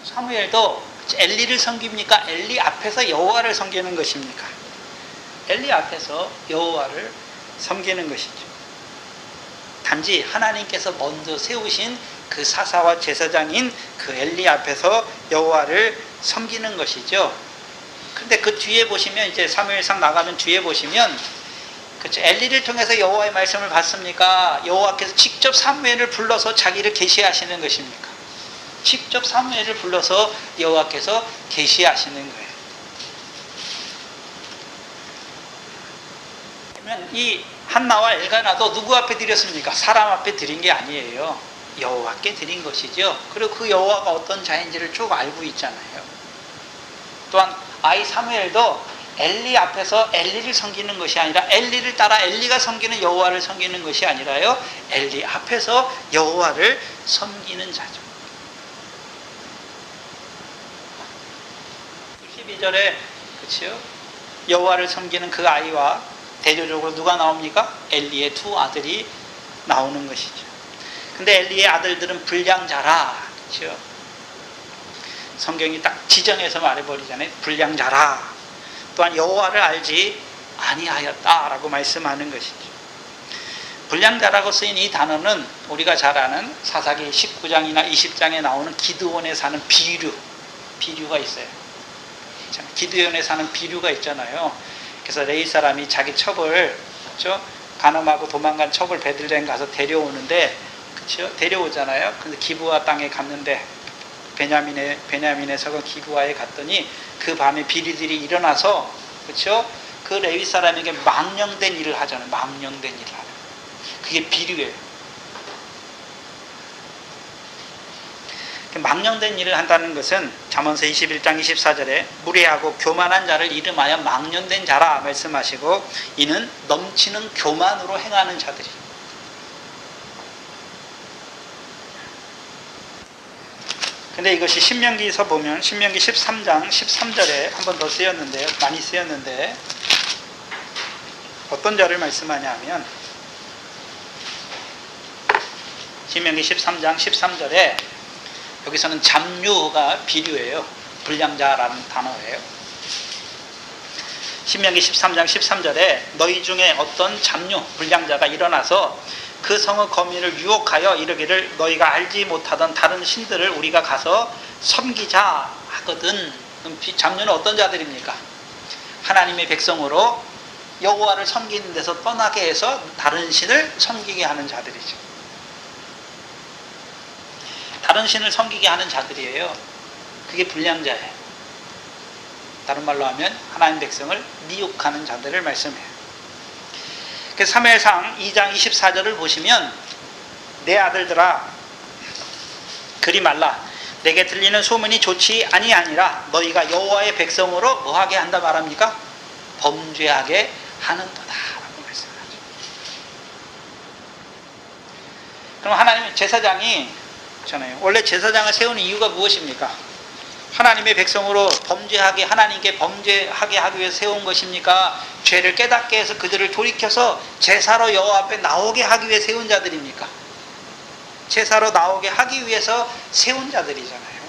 사무엘도 엘리를 섬깁니까? 엘리 앞에서 여호와를 섬기는 것입니까? 엘리 앞에서 여호와를 섬기는 것이죠. 단지 하나님께서 먼저 세우신 그 사사와 제사장인 그 엘리 앞에서 여호와를 섬기는 것이죠. 근데 그 뒤에 보시면 이제 사무엘상 나가는 뒤에 보시면 그렇죠. 엘리를 통해서 여호와의 말씀을 받습니까? 여호와께서 직접 사무엘을 불러서 자기를 계시하시는 것입니까? 직접 사무엘을 불러서 여호와께서 계시하시는 거예요. 그러면 이 한나와 엘가나도 누구 앞에 드렸습니까? 사람 앞에 드린 게 아니에요. 여호와께 드린 것이죠. 그리고 그 여호와가 어떤 자인지를 쭉 알고 있잖아요. 또한 아이 사무엘도 엘리 앞에서 엘리를 섬기는 것이 아니라 엘리를 따라 엘리가 섬기는 여호와를 섬기는 것이 아니라요. 엘리 앞에서 여호와를 섬기는 자죠. 12절에 그렇죠? 여호와를 섬기는 그 아이와 대조적으로 누가 나옵니까? 엘리의 두 아들이 나오는 것이죠. 근데 엘리의 아들들은 불량자라. 그렇죠? 성경이 딱 지정해서 말해버리잖아요. 불량자라. 또한 여호와를 알지 아니하였다라고 말씀하는 것이죠. 불량자라고 쓰인 이 단어는 우리가 잘 아는 사사기 19장이나 20장에 나오는 기드온에 사는 비류, 비류가 있어요. 기드온에 사는 비류가 있잖아요. 그래서 레위 사람이 자기 첩을, 그렇죠? 간음하고 도망간 첩을 베들레헴 가서 데려오는데, 그렇죠? 데려오잖아요. 근데 기브아 땅에 갔는데 베냐민의 서건 기브아에 갔더니 그 밤에 비리들이 일어나서, 그렇죠? 그 레위 사람에게 망령된 일을 하잖아요. 망령된 일을 하는. 그게 비류예요. 망령된 일을 한다는 것은 잠언서 21장 24절에 무례하고 교만한 자를 이름하여 망령된 자라 말씀하시고, 이는 넘치는 교만으로 행하는 자들이. 근데 이것이 신명기에서 보면 신명기 13장 13절에 한 번 더 쓰였는데요. 많이 쓰였는데 어떤 자를 말씀하냐 하면 신명기 13장 13절에 여기서는 잡류가 비류예요. 불량자라는 단어예요. 신명기 13장 13절에 너희 중에 어떤 잡류, 불량자가 일어나서 그 성의 거민을 유혹하여 이르기를 너희가 알지 못하던 다른 신들을 우리가 가서 섬기자 하거든. 잡류는 어떤 자들입니까? 하나님의 백성으로 여호와를 섬기는 데서 떠나게 해서 다른 신을 섬기게 하는 자들이죠. 다른 신을 섬기게 하는 자들이에요. 그게 불량자예요. 다른 말로 하면 하나님 백성을 미혹하는 자들을 말씀해요. 그래서 사무엘상 2장 24절을 보시면 내 아들들아 그리 말라 내게 들리는 소문이 좋지 아니하니라 너희가 여호와의 백성으로 뭐하게 한다 말합니까? 범죄하게 하는도다 라고 말씀하죠. 그럼 하나님의 제사장이 잖아요. 원래 제사장을 세우는 이유가 무엇입니까? 하나님의 백성으로 범죄하게, 하나님께 범죄하게 하기 위해서 세운 것입니까? 죄를 깨닫게 해서 그들을 돌이켜서 제사로 여호와 앞에 나오게 하기 위해 세운 자들입니까? 제사로 나오게 하기 위해서 세운 자들이잖아요.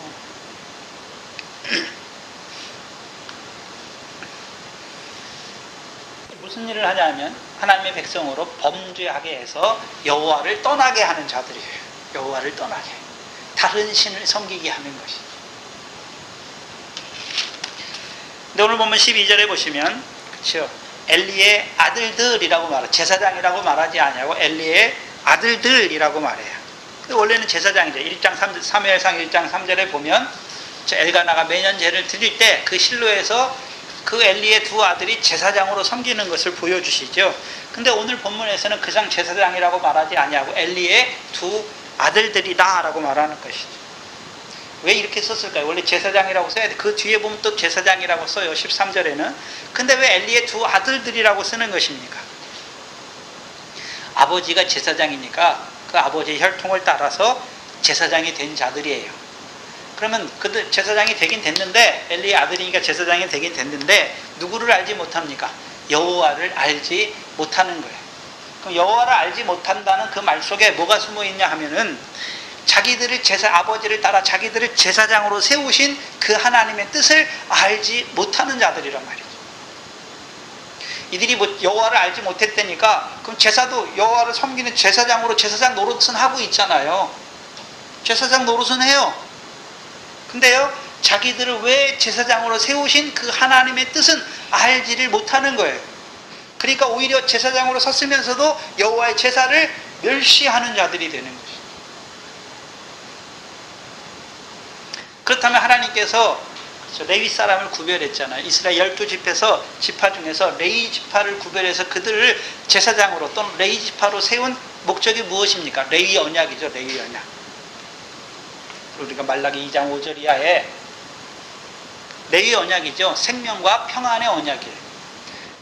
무슨 일을 하냐면 하나님의 백성으로 범죄하게 해서 여호와를 떠나게 하는 자들이에요. 여호와를 떠나게, 다른 신을 섬기게 하는 것이. 근데 오늘 보면 12절에 보시면, 그렇죠? 엘리의 아들들이라고 말해요. 제사장이라고 말하지 않냐고 엘리의 아들들이라고 말해요. 근데 원래는 제사장이죠. 3무엘상 1장 3절에 보면 엘가나가 매년 제를 드릴 때 그 실로에서 그 엘리의 두 아들이 제사장으로 섬기는 것을 보여주시죠. 근데 오늘 본문에서는 그냥 제사장이라고 말하지 않냐고 엘리의 두 아들들이다 라고 말하는 것이죠. 왜 이렇게 썼을까요? 원래 제사장이라고 써야 돼. 그 뒤에 보면 또 제사장이라고 써요. 13절에는. 근데 왜 엘리의 두 아들들이라고 쓰는 것입니까? 아버지가 제사장이니까 그 아버지의 혈통을 따라서 제사장이 된 자들이에요. 그러면 그들 제사장이 되긴 됐는데, 엘리의 아들이니까 제사장이 되긴 됐는데 누구를 알지 못합니까? 여호와를 알지 못하는 거예요. 그럼 여호와를 알지 못한다는 그 말 속에 뭐가 숨어 있냐 하면은 자기들을 아버지를 따라 자기들을 제사장으로 세우신 그 하나님의 뜻을 알지 못하는 자들이란 말이죠. 이들이 여호와를 알지 못했다니까 그럼 제사도 여호와를 섬기는 제사장으로 제사장 노릇은 하고 있잖아요. 제사장 노릇은 해요. 근데요, 자기들을 왜 제사장으로 세우신 그 하나님의 뜻은 알지를 못하는 거예요. 그러니까 오히려 제사장으로 섰으면서도 여호와의 제사를 멸시하는 자들이 되는 것이죠. 그렇다면 하나님께서 레위 사람을 구별했잖아요. 이스라엘 12지파에서 지파 중에서 레위 지파를 구별해서 그들을 제사장으로 또는 레위 지파로 세운 목적이 무엇입니까? 레위 언약이죠. 레위 언약. 우리가 말라기 2장 5절 이하에 레위 언약이죠. 생명과 평안의 언약이에요.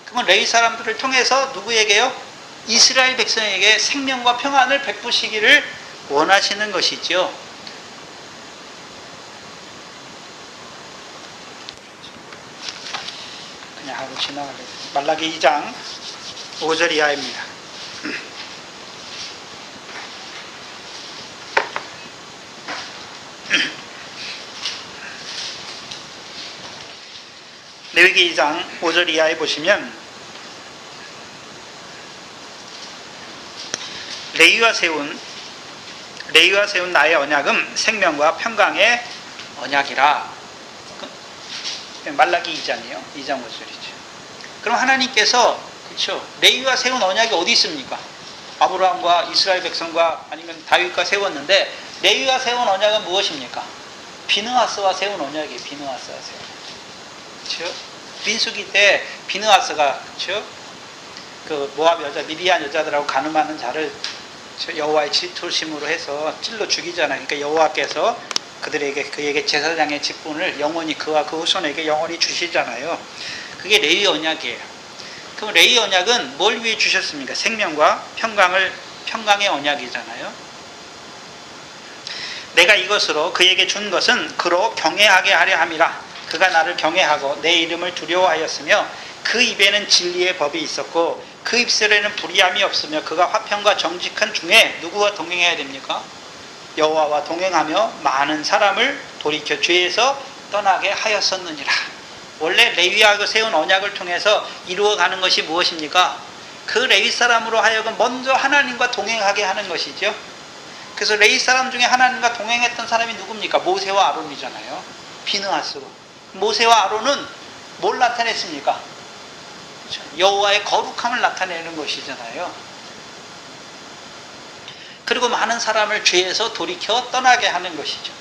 그건 레위 사람들을 통해서 누구에게요? 이스라엘 백성에게 생명과 평안을 베푸시기를 원하시는 것이죠. 그냥 하고 지나가려고. 말라기 2장 5절 이하입니다. 레위기 2장 5절 이하에 보시면 레위와 세운 나의 언약은 생명과 평강의 언약이라. 말라기 2장이요. 2장 5절이죠. 그럼 하나님께서 그렇죠. 레위와 세운 언약이 어디 있습니까? 아브라함과 이스라엘 백성과 아니면 다윗과 세웠는데 레위와 세운 언약은 무엇입니까? 비느하스와 세운 언약이에요. 비느하스와 세운. 그렇죠? 민수기 때 비느하스가 그렇죠? 그 모압 여자 미디안 여자들하고 간음하는 자를 여호와의 질투심으로 해서 찔러 죽이잖아요. 그러니까 여호와께서 그에게 제사장의 직분을 영원히 그와 그 후손에게 영원히 주시잖아요. 그게 레위 언약이에요. 그럼 레위 언약은 뭘 위해 주셨습니까? 생명과 평강의 언약이잖아요. 내가 이것으로 그에게 준 것은 그로 경외하게 하려 함이라. 그가 나를 경외하고 내 이름을 두려워하였으며 그 입에는 진리의 법이 있었고 그 입술에는 불의함이 없으며 그가 화평과 정직한 중에 누구와 동행해야 됩니까? 여호와와 동행하며 많은 사람을 돌이켜 죄에서 떠나게 하였었느니라. 원래 레위하고 세운 언약을 통해서 이루어가는 것이 무엇입니까? 그 레위 사람으로 하여금 먼저 하나님과 동행하게 하는 것이죠. 그래서 레위 사람 중에 하나님과 동행했던 사람이 누굽니까? 모세와 아론이잖아요. 비느하스로. 모세와 아론은 뭘 나타냈습니까? 여호와의 거룩함을 나타내는 것이잖아요. 그리고 많은 사람을 죄에서 돌이켜 떠나게 하는 것이죠.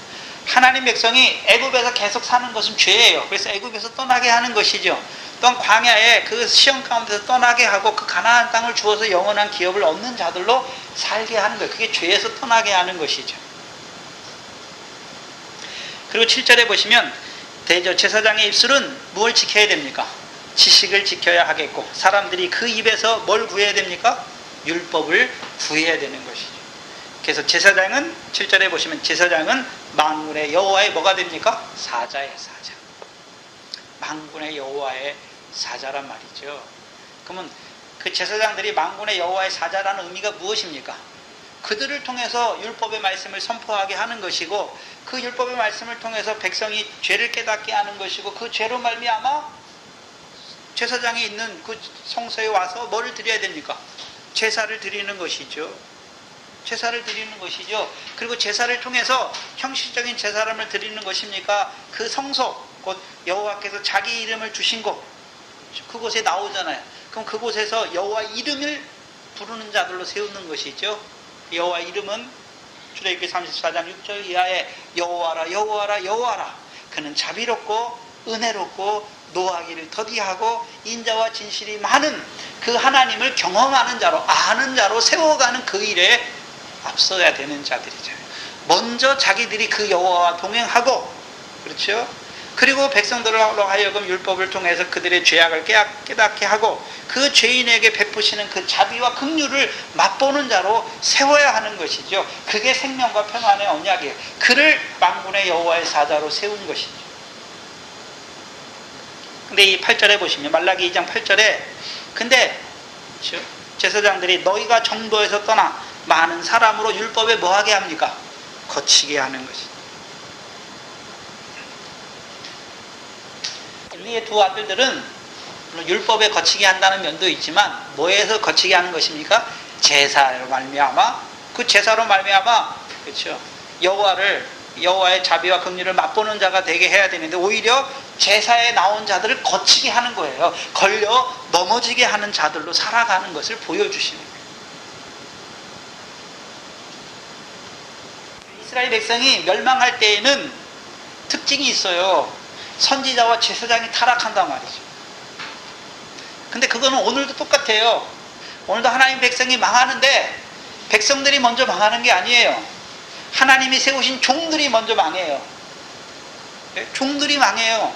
하나님 백성이 애굽에서 계속 사는 것은 죄예요. 그래서 애굽에서 떠나게 하는 것이죠. 또한 광야에 그 시험 가운데서 떠나게 하고 그 가나안 땅을 주어서 영원한 기업을 얻는 자들로 살게 하는 거예요. 그게 죄에서 떠나게 하는 것이죠. 그리고 7절에 보시면 대저 제사장의 입술은 뭘 지켜야 됩니까? 지식을 지켜야 하겠고 사람들이 그 입에서 뭘 구해야 됩니까? 율법을 구해야 되는 것이죠. 그래서 제사장은 7절에 보시면 제사장은 만군의 여호와의 뭐가 됩니까? 사자예요. 사자. 만군의 여호와의 사자란 말이죠. 그러면 그 제사장들이 만군의 여호와의 사자라는 의미가 무엇입니까? 그들을 통해서 율법의 말씀을 선포하게 하는 것이고 그 율법의 말씀을 통해서 백성이 죄를 깨닫게 하는 것이고 그 죄로 말미암아 제사장이 있는 그 성소에 와서 뭐를 드려야 됩니까? 제사를 드리는 것이죠. 제사를 드리는 것이죠. 그리고 제사를 통해서 형식적인 제사를 드리는 것입니까? 그 성소, 곧 여호와께서 자기 이름을 주신 곳, 그곳에 나오잖아요. 그럼 그곳에서 여호와 이름을 부르는 자들로 세우는 것이죠. 여호와 이름은 출애굽기 34장 6절 이하에 여호와라 여호와라 여호와라 그는 자비롭고 은혜롭고 노하기를 더디하고 인자와 진실이 많은 그 하나님을 경험하는 자로 아는 자로 세워가는 그 일에 앞서야 되는 자들이죠. 먼저 자기들이 그 여호와와 동행하고 그렇죠. 그리고 백성들로 하여금 율법을 통해서 그들의 죄악을 깨닫게 하고 그 죄인에게 베푸시는 그 자비와 긍휼을 맛보는 자로 세워야 하는 것이죠. 그게 생명과 평안의 언약이에요. 그를 만군의 여호와의 사자로 세운 것이죠. 근데 이 8절에 보시면 말라기 2장 8절에 근데 그렇죠? 제사장들이 너희가 정도에서 떠나 많은 사람으로 율법에 뭐하게 합니까? 거치게 하는 것이죠. 엘리의 두 아들들은 물론 율법에 거치게 한다는 면도 있지만 뭐에서 거치게 하는 것입니까? 제사로 말미암아 그 제사로 말미암아 그렇죠. 여호와의 자비와 긍휼을 맛보는 자가 되게 해야 되는데 오히려 제사에 나온 자들을 거치게 하는 거예요. 걸려 넘어지게 하는 자들로 살아가는 것을 보여주시는 거예요. 이스라엘 백성이 멸망할 때에는 특징이 있어요. 선지자와 제사장이 타락한단 말이죠. 근데 그거는 오늘도 똑같아요. 오늘도 하나님 백성이 망하는데 백성들이 먼저 망하는 게 아니에요. 하나님이 세우신 종들이 먼저 망해요. 종들이 망해요.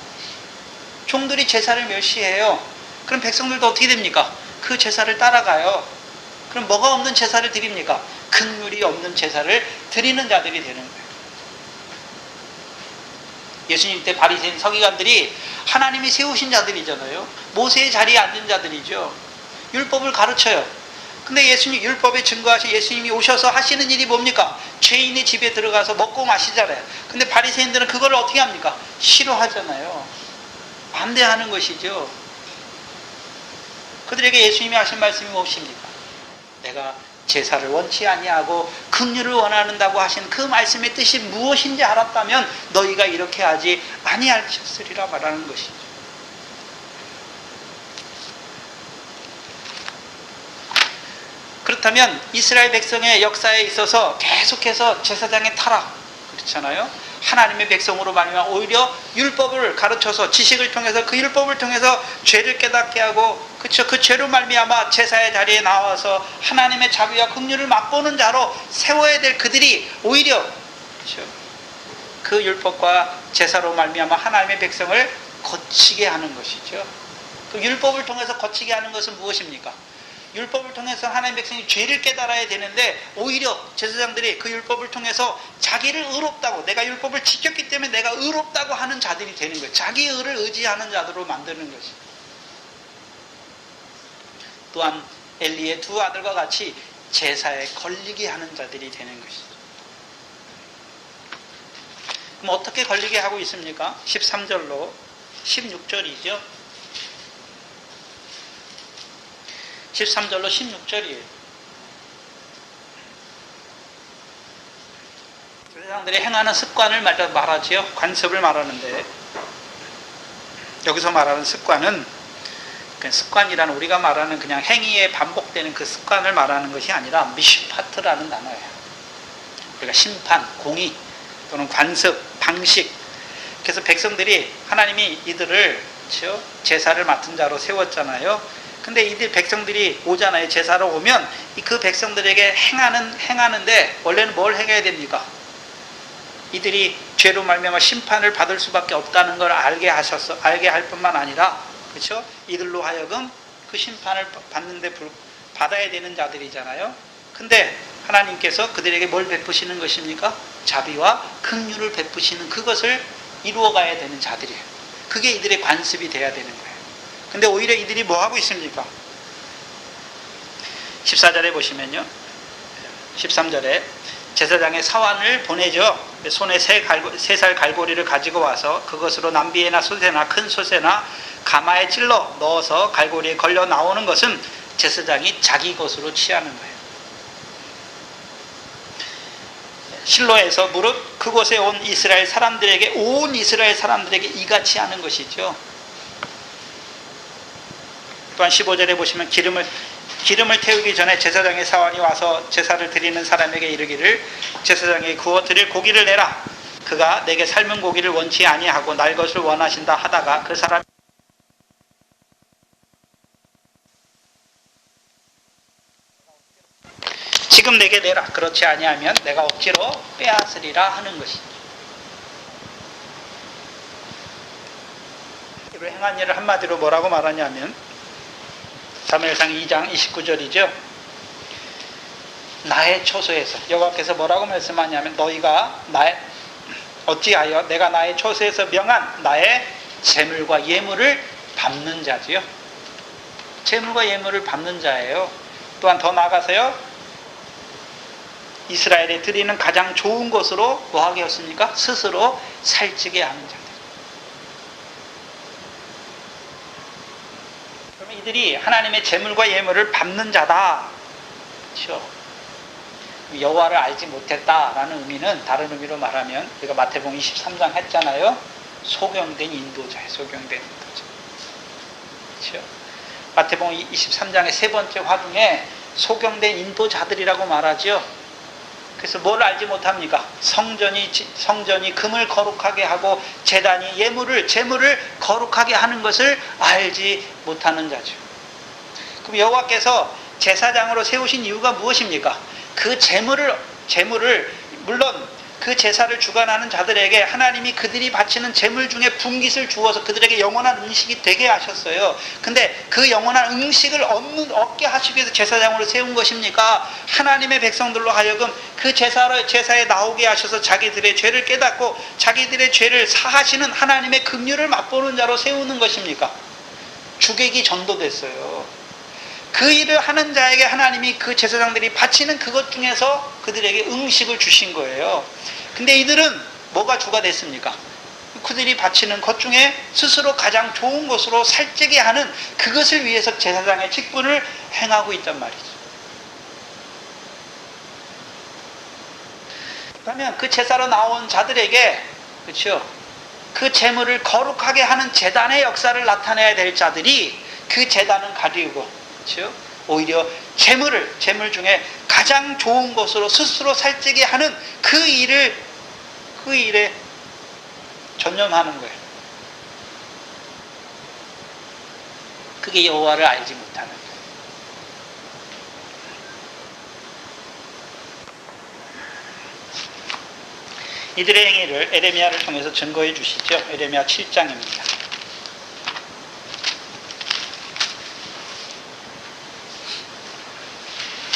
종들이 제사를 멸시해요. 그럼 백성들도 어떻게 됩니까? 그 제사를 따라가요. 그럼 뭐가 없는 제사를 드립니까? 긍휼이 없는 제사를 드리는 자들이 되는 거예요. 예수님 때 바리새인 서기관들이 하나님이 세우신 자들이잖아요. 모세의 자리에 앉은 자들이죠. 율법을 가르쳐요. 근데 예수님 율법에 증거하신 예수님이 오셔서 하시는 일이 뭡니까? 죄인의 집에 들어가서 먹고 마시잖아요. 근데 바리새인들은 그걸 어떻게 합니까? 싫어하잖아요. 반대하는 것이죠. 그들에게 예수님이 하신 말씀이 무엇입니까? 내가 제사를 원치 아니하고 긍휼을 원하는다고 하신 그 말씀의 뜻이 무엇인지 알았다면 너희가 이렇게 하지 아니하셨으리라 말하는 것이죠. 그렇다면 이스라엘 백성의 역사에 있어서 계속해서 제사장의 타락, 그렇잖아요. 하나님의 백성으로 말미암아 오히려 율법을 가르쳐서 지식을 통해서 그 율법을 통해서 죄를 깨닫게 하고, 그렇죠, 그 죄로 말미암아 제사의 자리에 나와서 하나님의 자비와 긍휼을 맛보는 자로 세워야 될 그들이 오히려, 그렇죠, 그 율법과 제사로 말미암아 하나님의 백성을 거치게 하는 것이죠. 그 율법을 통해서 거치게 하는 것은 무엇입니까? 율법을 통해서 하나님의 백성이 죄를 깨달아야 되는데 오히려 제사장들이 그 율법을 통해서 자기를 의롭다고, 내가 율법을 지켰기 때문에 내가 의롭다고 하는 자들이 되는 거예요. 자기 의를 의지하는 자들로 만드는 것이. 또한 엘리의 두 아들과 같이 제사에 걸리게 하는 자들이 되는 것이죠. 그럼 어떻게 걸리게 하고 있습니까? 13절로 16절이죠. 13절로 16절이에요. 제사장들이 행하는 습관을 말하지요. 관습을 말하는데, 여기서 말하는 습관은 습관이란 우리가 말하는 그냥 행위에 반복되는 그 습관을 말하는 것이 아니라 미슈파트라는 단어예요. 우리가 심판, 공의 또는 관습, 방식. 그래서 백성들이, 하나님이 이들을 제사를 맡은 자로 세웠잖아요. 근데 이들 백성들이 오잖아요. 제사로 오면 그 백성들에게 행하는데 원래는 뭘 행해야 됩니까? 이들이 죄로 말미암아 심판을 받을 수밖에 없다는 걸 알게 할 뿐만 아니라, 그렇죠? 이들로 하여금 그 심판을 받아야 되는 자들이잖아요. 근데 하나님께서 그들에게 뭘 베푸시는 것입니까? 자비와 긍휼을 베푸시는 그것을 이루어가야 되는 자들이에요. 그게 이들의 관습이 돼야 되는 거예요. 근데 오히려 이들이 뭐 하고 있습니까? 14절에 보시면요, 13절에 제사장의 사환을 보내죠. 손에 세 살 갈고리를 가지고 와서 그것으로 남비에나 솥에나 큰 솥에나 가마에 찔러 넣어서 갈고리에 걸려 나오는 것은 제사장이 자기 것으로 취하는 거예요. 실로에서 무릇 그곳에 온 이스라엘 사람들에게 이같이 하는 것이죠. 또한 15절에 보시면 기름을 태우기 전에 제사장의 사환이 와서 제사를 드리는 사람에게 이르기를 제사장이 구워 드릴 고기를 내라. 그가 내게 삶은 고기를 원치 아니하고 날 것을 원하신다 하다가 그 사람이 지금 내게 내라. 그렇지 아니하면 내가 억지로 빼앗으리라 하는 것이죠. 이를 행한 일을 한마디로 뭐라고 말하냐면 사무엘상 2장 29절이죠. 나의 처소에서, 여호와께서 뭐라고 말씀하냐면 너희가 어찌하여 내가 나의 처소에서 명한 나의 재물과 예물을 밟는 자지요. 재물과 예물을 밟는 자예요. 또한 더 나아가서요, 이스라엘에 드리는 가장 좋은 것으로 뭐하게 했습니까? 스스로 살찌게 하는 자들. 그러면 이들이 하나님의 재물과 예물을 밟는 자다. 그렇죠? 여호와를 알지 못했다라는 의미는, 다른 의미로 말하면 우리가 마태복음 23장 했잖아요. 소경된 인도자예요. 소경된 인도자. 그렇죠? 마태복음 23장의 세 번째 화중에 소경된 인도자들이라고 말하죠. 그래서 뭘 알지 못합니까? 성전이 금을 거룩하게 하고 제단이 재물을 거룩하게 하는 것을 알지 못하는 자죠. 그럼 여호와께서 제사장으로 세우신 이유가 무엇입니까? 그 재물을 물론 그 제사를 주관하는 자들에게 하나님이 그들이 바치는 재물 중에 분깃을 주어서 그들에게 영원한 음식이 되게 하셨어요. 근데 그 영원한 음식을 얻게 하시기 위해서 제사장으로 세운 것입니까? 하나님의 백성들로 하여금 그 제사에 나오게 하셔서 자기들의 죄를 깨닫고 자기들의 죄를 사하시는 하나님의 긍휼을 맛보는 자로 세우는 것입니까? 주객이 전도됐어요. 그 일을 하는 자에게 하나님이 그 제사장들이 바치는 그것 중에서 그들에게 음식을 주신 거예요. 근데 이들은 뭐가 주가 됐습니까? 그들이 바치는 것 중에 스스로 가장 좋은 것으로 살찌게 하는 그것을 위해서 제사장의 직분을 행하고 있단 말이죠. 그러면 그 제사로 나온 자들에게, 그렇죠? 그 제물을 거룩하게 하는 제단의 역사를 나타내야 될 자들이 그 제단은 가리우고, 그렇죠? 오히려 제물 중에 가장 좋은 것으로 스스로 살찌게 하는 그 일에 전념하는 거예요. 그게 여호와를 알지 못하는 거예요. 이들의 행위를 에레미야를 통해서 증거해 주시죠. 에레미야 7장입니다.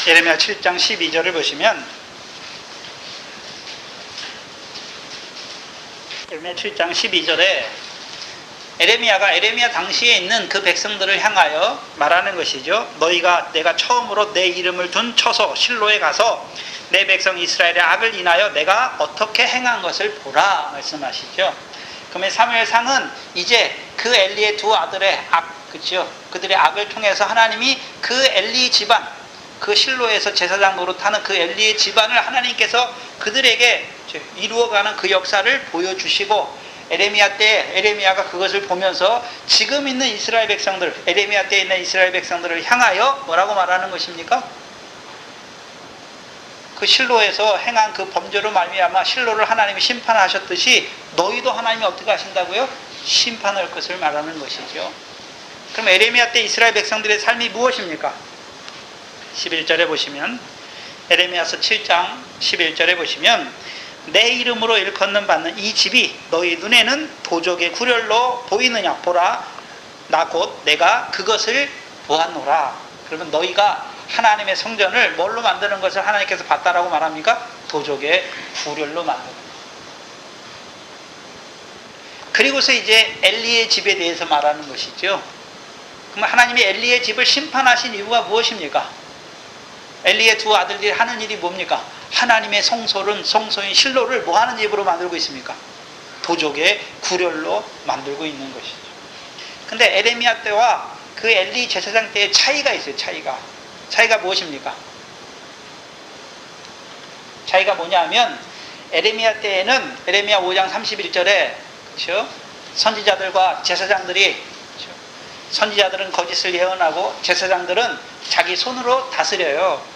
에레미야 7장 12절을 보시면, 에레미야 7장 12절에 에레미야 당시에 있는 그 백성들을 향하여 말하는 것이죠. 너희가 내가 처음으로 내 이름을 둔 처소 실로에 가서 내 백성 이스라엘의 악을 인하여 내가 어떻게 행한 것을 보라 말씀하시죠. 그러면 사무엘상은 이제 그 엘리의 두 아들의 악, 그렇죠? 그들의 악을 통해서 하나님이 그 엘리 집안, 그 실로에서 제사장 노릇하는 그 엘리의 집안을 하나님께서 그들에게 이루어가는 그 역사를 보여주시고, 에레미야 때 에레미야가 그것을 보면서 지금 있는 이스라엘 백성들, 에레미야 때 있는 이스라엘 백성들을 향하여 뭐라고 말하는 것입니까? 그 실로에서 행한 그 범죄로 말미암아 실로를 하나님이 심판하셨듯이 너희도 하나님이 어떻게 하신다고요? 심판할 것을 말하는 것이죠. 그럼 에레미야 때 이스라엘 백성들의 삶이 무엇입니까? 11절에 보시면, 에레미야서 7장 11절에 보시면, 내 이름으로 일컫는 받는 이 집이 너희 눈에는 도적의 구렬로 보이느냐? 보라, 나 곧 내가 그것을 보았노라. 그러면 너희가 하나님의 성전을 뭘로 만드는 것을 하나님께서 봤다라고 말합니까? 도적의 구렬로 만드는 것. 그리고서 이제 엘리의 집에 대해서 말하는 것이죠. 그럼 하나님이 엘리의 집을 심판하신 이유가 무엇입니까? 엘리의 두 아들들이 하는 일이 뭡니까? 하나님의 성소인 실로를 뭐 하는 집으로 만들고 있습니까? 도적의 구렬로 만들고 있는 것이죠. 근데 에레미야 때와 그 엘리 제사장 때의 차이가 있어요. 차이가 무엇입니까? 차이가 뭐냐면, 에레미야 때에는 에레미야 5장 31절에, 그렇죠? 선지자들과 제사장들이, 그렇죠? 선지자들은 거짓을 예언하고 제사장들은 자기 손으로 다스려요.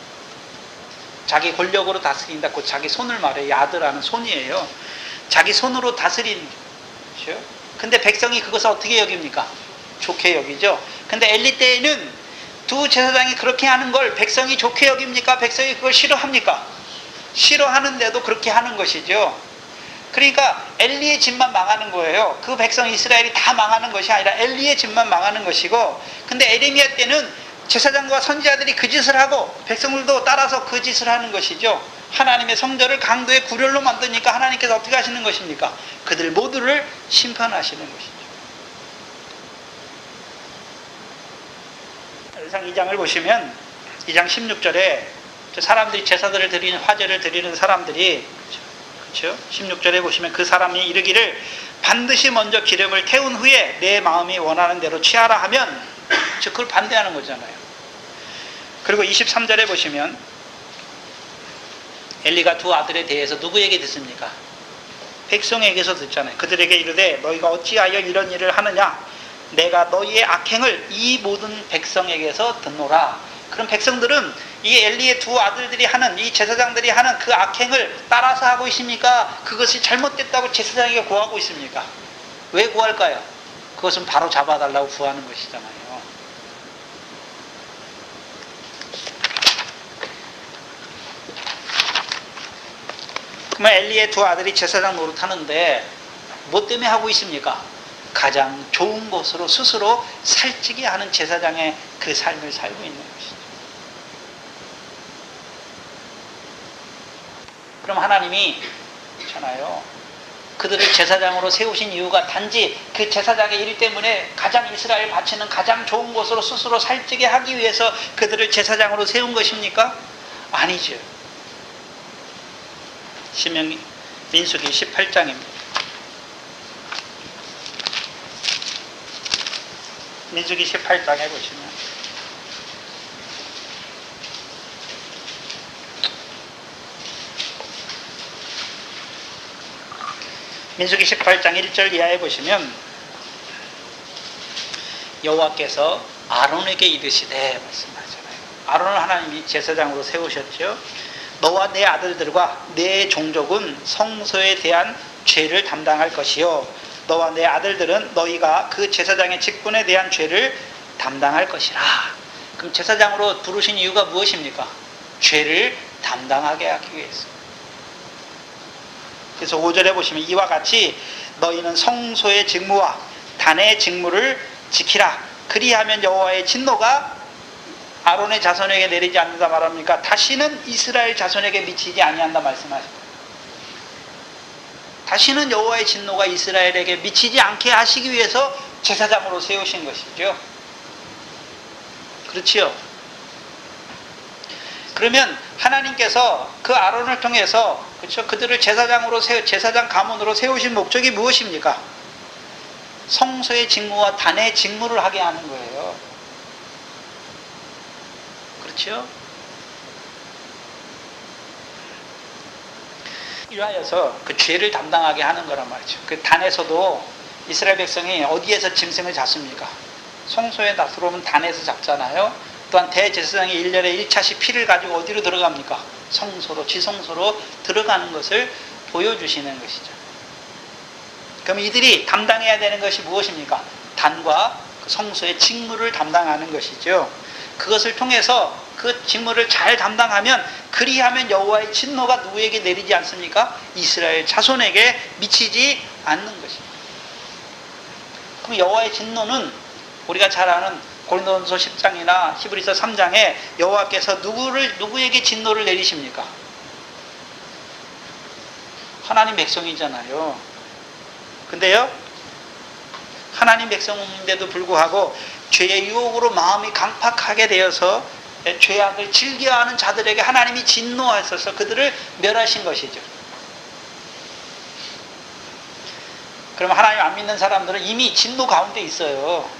자기 권력으로 다스린다. 곧 자기 손을 말해요. 야드라는 손이에요. 자기 손으로 다스린, 그렇죠? 근데 백성이 그것을 어떻게 여깁니까? 좋게 여기죠. 근데 엘리 때에는 두 제사장이 그렇게 하는 걸 백성이 좋게 여깁니까? 백성이 그걸 싫어합니까? 싫어하는데도 그렇게 하는 것이죠. 그러니까 엘리의 집만 망하는 거예요. 그 백성 이스라엘이 다 망하는 것이 아니라 엘리의 집만 망하는 것이고, 근데 에레미야 때는 제사장과 선지자들이 그 짓을 하고 백성들도 따라서 그 짓을 하는 것이죠. 하나님의 성전을 강도의 구렬로 만드니까 하나님께서 어떻게 하시는 것입니까? 그들 모두를 심판하시는 것이죠. 열상 2장을 보시면 2장 16절에 사람들이 제사들을 드리는, 화제를 드리는 사람들이, 그렇죠? 16절에 보시면 그 사람이 이르기를 반드시 먼저 기름을 태운 후에 내 마음이 원하는 대로 취하라 하면, 즉 그걸 반대하는 거잖아요. 그리고 23절에 보시면 엘리가 두 아들에 대해서 누구에게 듣습니까? 백성에게서 듣잖아요. 그들에게 이르되 너희가 어찌하여 이런 일을 하느냐? 내가 너희의 악행을 이 모든 백성에게서 듣노라. 그럼 백성들은 이 엘리의 두 아들들이 하는, 이 제사장들이 하는 그 악행을 따라서 하고 있습니까? 그것이 잘못됐다고 제사장에게 고하고 있습니까? 왜 고할까요? 그것은 바로 잡아달라고 구하는 것이잖아요. 그러면 엘리의 두 아들이 제사장 노릇하는데 뭐 때문에 하고 있습니까? 가장 좋은 것으로 스스로 살찌게 하는 제사장의 그 삶을 살고 있는 것이죠. 그럼 하나님이 있잖아요. 그들을 제사장으로 세우신 이유가 단지 그 제사장의 일 때문에 가장 이스라엘 바치는 가장 좋은 것으로 스스로 살찌게 하기 위해서 그들을 제사장으로 세운 것입니까? 아니죠. 민수기 18장입니다. 민수기 18장에 보시면 민수기 18장 1절 이하에 보시면 여호와께서 아론에게 이르시되 말씀하잖아요. 아론을 하나님이 제사장으로 세우셨죠. 너와 내 아들들과 내 종족은 성소에 대한 죄를 담당할 것이요 너와 내 아들들은 너희가 그 제사장의 직분에 대한 죄를 담당할 것이라. 그럼 제사장으로 부르신 이유가 무엇입니까? 죄를 담당하게 하기 위해서. 그래서 5절에 보시면 이와 같이 너희는 성소의 직무와 단의 직무를 지키라. 그리하면 여호와의 진노가 아론의 자손에게 내리지 않는다 말합니까? 다시는 이스라엘 자손에게 미치지 아니한다 말씀하십니다. 다시는 여호와의 진노가 이스라엘에게 미치지 않게 하시기 위해서 제사장으로 세우신 것이죠. 그렇지요? 그러면 하나님께서 그 아론을 통해서 그렇죠? 그들을 제사장 가문으로 세우신 목적이 무엇입니까? 성소의 직무와 단의 직무를 하게 하는 거예요. 그렇죠? 이하여서 그 죄를 담당하게 하는 거란 말이죠. 그 단에서도 이스라엘 백성이 어디에서 짐승을 잡습니까? 성소에 들어오면 단에서 잡잖아요. 또한 대제사장이 1년에 1차씩 피를 가지고 어디로 들어갑니까? 성소로, 지성소로 들어가는 것을 보여주시는 것이죠. 그럼 이들이 담당해야 되는 것이 무엇입니까? 단과 그 성소의 직무를 담당하는 것이죠. 그것을 통해서 그 직무를 잘 담당하면 그리하면 여호와의 진노가 누구에게 내리지 않습니까? 이스라엘 자손에게 미치지 않는 것입니다. 그럼 여호와의 진노는 우리가 잘 아는 고린도전서 10장이나 히브리서 3장에 여호와께서 누구에게 진노를 내리십니까? 하나님 백성이잖아요. 근데요, 하나님 백성인데도 불구하고 죄의 유혹으로 마음이 강팍하게 되어서 죄악을 즐겨하는 자들에게 하나님이 진노하셔서 그들을 멸하신 것이죠. 그럼 하나님 안 믿는 사람들은 이미 진노 가운데 있어요.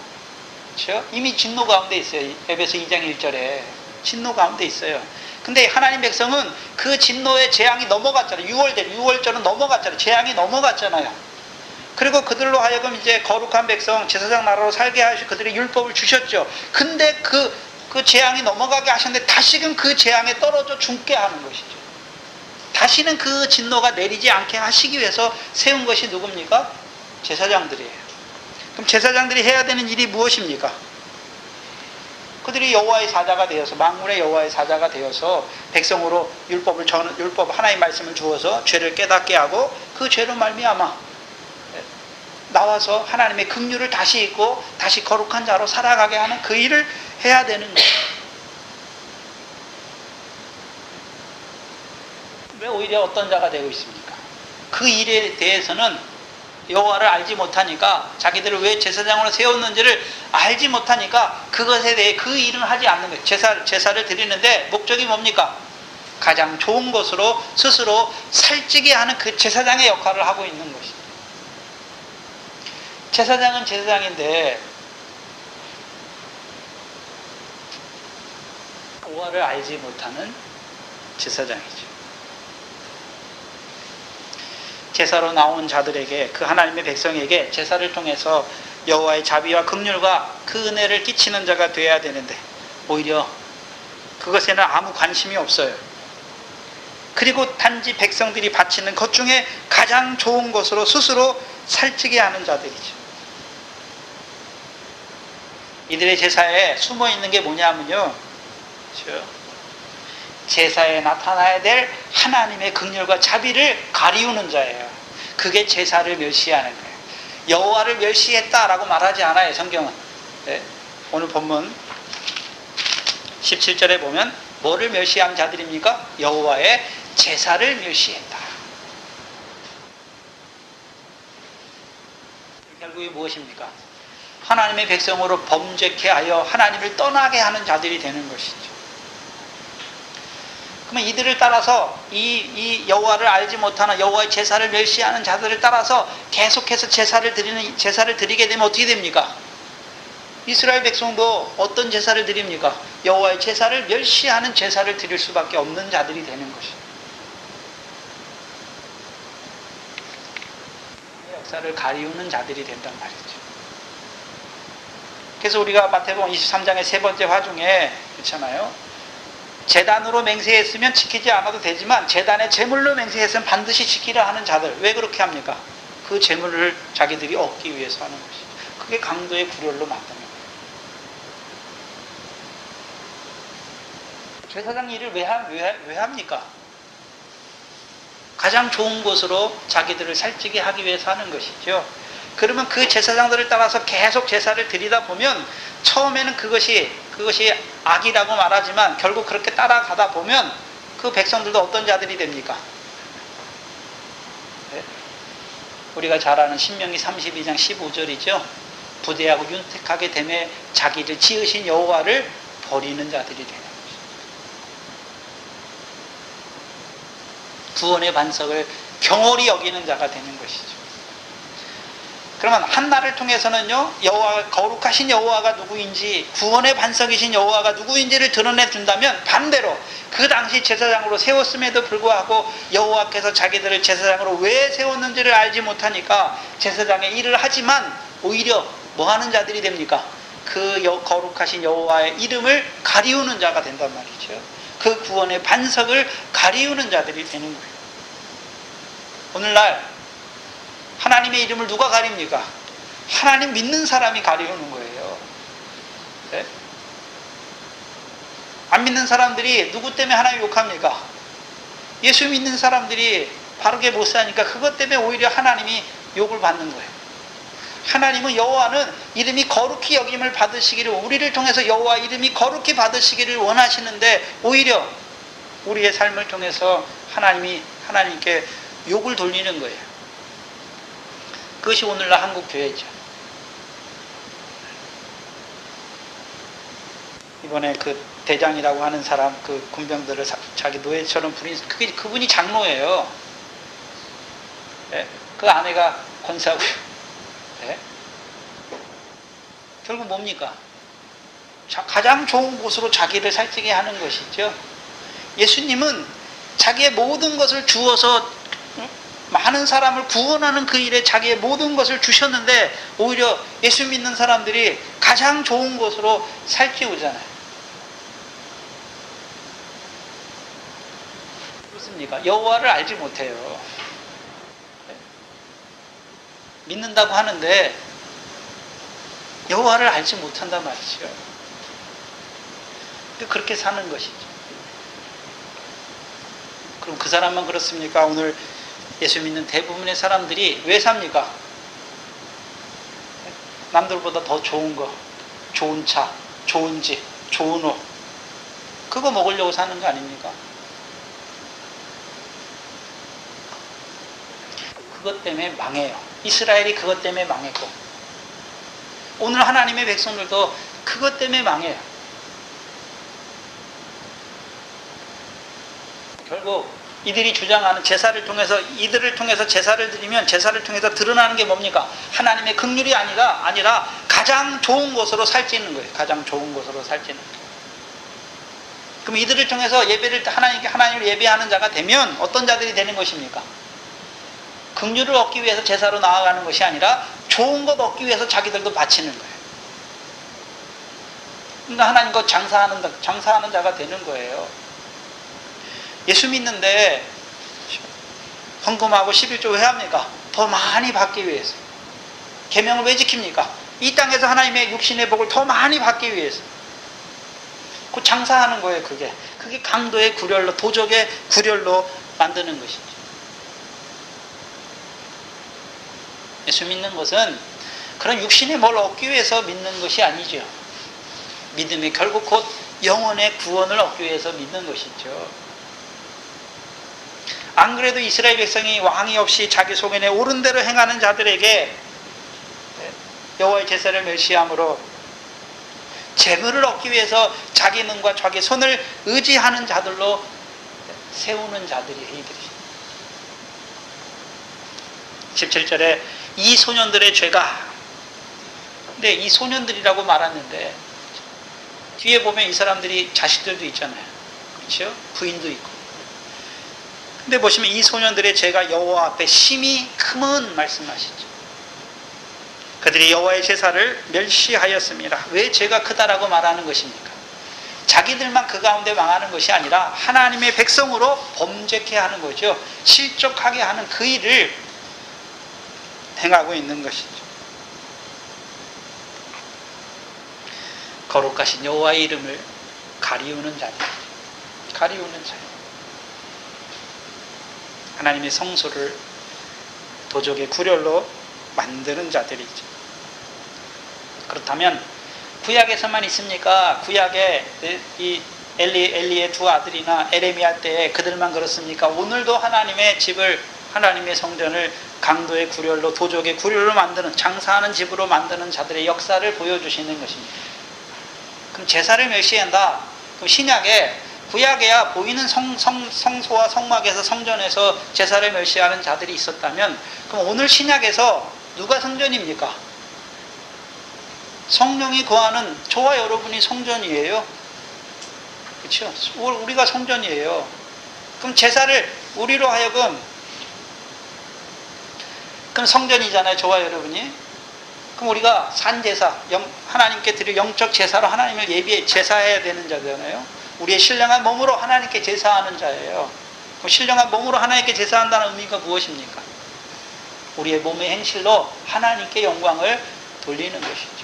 그렇죠? 이미 진노 가운데 있어요. 에베소 2장 1절에 진노 가운데 있어요. 근데 하나님 백성은 그 진노의 재앙이 넘어갔잖아요. 6월절은 넘어갔잖아요. 재앙이 넘어갔잖아요. 그리고 그들로 하여금 이제 거룩한 백성, 제사장 나라로 살게 하시고 그들의 율법을 주셨죠. 근데 그 재앙이 넘어가게 하셨는데 다시금 그 재앙에 떨어져 죽게 하는 것이죠. 다시는 그 진노가 내리지 않게 하시기 위해서 세운 것이 누굽니까? 제사장들이에요. 그럼 제사장들이 해야 되는 일이 무엇입니까? 그들이 여호와의 사자가 되어서, 만군의 여호와의 사자가 되어서 백성으로 율법 하나의 말씀을 주어서 죄를 깨닫게 하고 그 죄로 말미암아 나와서 하나님의 긍휼을 다시 잊고 다시 거룩한 자로 살아가게 하는 그 일을 해야 되는 거예요. 왜 오히려 어떤 자가 되고 있습니까? 그 일에 대해서는 여호와를 알지 못하니까, 자기들을 왜 제사장으로 세웠는지를 알지 못하니까 그것에 대해 그 일은 하지 않는 거예요. 제사를 드리는데 목적이 뭡니까? 가장 좋은 것으로 스스로 살찌게 하는 그 제사장의 역할을 하고 있는 것이죠. 제사장은 제사장인데 여호와를 알지 못하는 제사장이죠. 제사로 나온 자들에게, 그 하나님의 백성에게 제사를 통해서 여호와의 자비와 긍휼과 그 은혜를 끼치는 자가 되어야 되는데 오히려 그것에는 아무 관심이 없어요. 그리고 단지 백성들이 바치는 것 중에 가장 좋은 것으로 스스로 살찌게 하는 자들이죠. 이들의 제사에 숨어 있는 게 뭐냐면요, 그렇죠? 제사에 나타나야 될 하나님의 긍휼과 자비를 가리우는 자예요. 그게 제사를 멸시하는 거예요. 여호와를 멸시했다라고 말하지 않아요, 성경은. 네. 오늘 본문 17절에 보면 뭐를 멸시한 자들입니까? 여호와의 제사를 멸시했다. 결국이 무엇입니까? 하나님의 백성으로 범죄케 하여 하나님을 떠나게 하는 자들이 되는 것이죠. 그러면 이들을 따라서 이 여호와를 알지 못하는, 여호와의 제사를 멸시하는 자들을 따라서 계속해서 제사를 드리게 되면 어떻게 됩니까? 이스라엘 백성도 어떤 제사를 드립니까? 여호와의 제사를 멸시하는 제사를 드릴 수밖에 없는 자들이 되는 것이죠. 역사를 가리우는 자들이 된단 말이죠. 그래서 우리가 마태복음 23장의 세 번째 화중에 그렇잖아요. 제단으로 맹세했으면 지키지 않아도 되지만 제단에 제물로 맹세했으면 반드시 지키라 하는 자들. 왜 그렇게 합니까? 그 제물을 자기들이 얻기 위해서 하는 것이죠. 그게 강도의 구렬로 만드는 거예요. 제사장 일을 왜 합니까? 가장 좋은 곳으로 자기들을 살찌게 하기 위해서 하는 것이죠. 그러면 그 제사장들을 따라서 계속 제사를 드리다 보면 처음에는 그것이 악이라고 말하지만 결국 그렇게 따라가다 보면 그 백성들도 어떤 자들이 됩니까? 네? 우리가 잘 아는 신명기 32장 15절이죠. 부대하고 윤택하게 되매 자기를 지으신 여호와를 버리는 자들이 되는 것입니다. 구원의 반석을 경홀히 여기는 자가 되는 것이죠. 그러면 한나를 통해서는요, 거룩하신 여호와가 누구인지, 구원의 반석이신 여호와가 누구인지를 드러내 준다면, 반대로 그 당시 제사장으로 세웠음에도 불구하고 여호와께서 자기들을 제사장으로 왜 세웠는지를 알지 못하니까 제사장의 일을 하지만 오히려 뭐 하는 자들이 됩니까? 그 거룩하신 여호와의 이름을 가리우는 자가 된단 말이죠. 그 구원의 반석을 가리우는 자들이 되는 거예요. 오늘날 하나님의 이름을 누가 가립니까? 하나님 믿는 사람이 가리우는 거예요. 네? 안 믿는 사람들이 누구 때문에 하나님 욕합니까? 예수 믿는 사람들이 바르게 못 사니까 그것 때문에 오히려 하나님이 욕을 받는 거예요. 하나님은 여호와는 이름이 거룩히 여김을 받으시기를, 우리를 통해서 여호와 이름이 거룩히 받으시기를 원하시는데 오히려 우리의 삶을 통해서 하나님께 욕을 돌리는 거예요. 그것이 오늘날 한국 교회죠. 이번에 그 대장이라고 하는 사람, 그 군병들을 자기 노예처럼 부린, 그분이 장로예요. 네? 그 아내가 권사고요. 네? 결국 뭡니까? 가장 좋은 곳으로 자기를 살찌게 하는 것이죠. 예수님은 자기의 모든 것을 주어서 많은 사람을 구원하는 그 일에 자기의 모든 것을 주셨는데 오히려 예수 믿는 사람들이 가장 좋은 곳으로 살찌우잖아요. 그렇습니까? 여호와를 알지 못해요. 믿는다고 하는데 여호와를 알지 못한단 말이죠. 그렇게 사는 것이죠. 그럼 그 사람만 그렇습니까? 오늘 예수 믿는 대부분의 사람들이 왜 삽니까? 남들보다 더 좋은 거, 좋은 차, 좋은 집, 좋은 옷, 그거 먹으려고 사는 거 아닙니까? 그것 때문에 망해요. 이스라엘이 그것 때문에 망했고 오늘 하나님의 백성들도 그것 때문에 망해요. 결국 이들이 주장하는 제사를 통해서, 이들을 통해서 제사를 드리면 제사를 통해서 드러나는 게 뭡니까? 하나님의 긍휼이 아니라 가장 좋은 곳으로 살찌는 거예요. 가장 좋은 곳으로 살찌는 거예요. 그럼 이들을 통해서 하나님을 예배하는 자가 되면 어떤 자들이 되는 것입니까? 긍휼을 얻기 위해서 제사로 나아가는 것이 아니라 좋은 것 얻기 위해서 자기들도 바치는 거예요. 그러니까 하나님과 장사하는 자가 되는 거예요. 예수 믿는데 헌금하고 11조 왜 합니까? 더 많이 받기 위해서. 계명을 왜 지킵니까? 이 땅에서 하나님의 육신의 복을 더 많이 받기 위해서. 그 장사하는 거예요. 그게 강도의 구렬로, 도적의 구렬로 만드는 것이죠. 예수 믿는 것은 그런 육신의 뭘 얻기 위해서 믿는 것이 아니죠. 믿음이 결국 곧 영혼의 구원을 얻기 위해서 믿는 것이죠. 안 그래도 이스라엘 백성이 왕이 없이 자기 소견에 옳은 대로 행하는 자들에게 여호와의 제사를 멸시함으로 재물을 얻기 위해서 자기 눈과 자기 손을 의지하는 자들로 세우는 자들이 이들이. 17절에 이 소년들의 죄가, 근데 이 소년들이라고 말하는데 뒤에 보면 이 사람들이 자식들도 있잖아요. 그렇죠? 부인도 있고. 근데 보시면 이 소년들의 죄가 여호와 앞에 심히 크면 말씀하시죠. 그들이 여호와의 제사를 멸시하였습니다. 왜 죄가 크다라고 말하는 것입니까? 자기들만 그 가운데 망하는 것이 아니라 하나님의 백성으로 범죄케 하는 거죠. 실족하게 하는 그 일을 행하고 있는 것이죠. 거룩하신 여호와의 이름을 가리우는 자들, 가리우는 자, 하나님의 성소를 도적의 구렬로 만드는 자들이죠. 그렇다면 구약에서만 있습니까? 구약에 이 엘리의 두 아들이나 에레미야 때에 그들만 그렇습니까? 오늘도 하나님의 집을, 하나님의 성전을 강도의 구렬로, 도적의 구렬로 만드는, 장사하는 집으로 만드는 자들의 역사를 보여주시는 것입니다. 그럼 제사를 멸시한다. 그럼 신약에, 구약에야 보이는 성소와 성막에서, 성전에서 제사를 멸시하는 자들이 있었다면, 그럼 오늘 신약에서 누가 성전입니까? 성령이 거하는 저와 여러분이 성전이에요. 그렇죠? 우리가 성전이에요. 그럼 제사를 우리로 하여금, 그럼 성전이잖아요, 저와 여러분이. 그럼 우리가 산제사, 하나님께 드릴 영적 제사로 하나님을 제사해야 되는 자잖아요. 우리의 신령한 몸으로 하나님께 제사하는 자예요. 그럼 신령한 몸으로 하나님께 제사한다는 의미가 무엇입니까? 우리의 몸의 행실로 하나님께 영광을 돌리는 것이죠.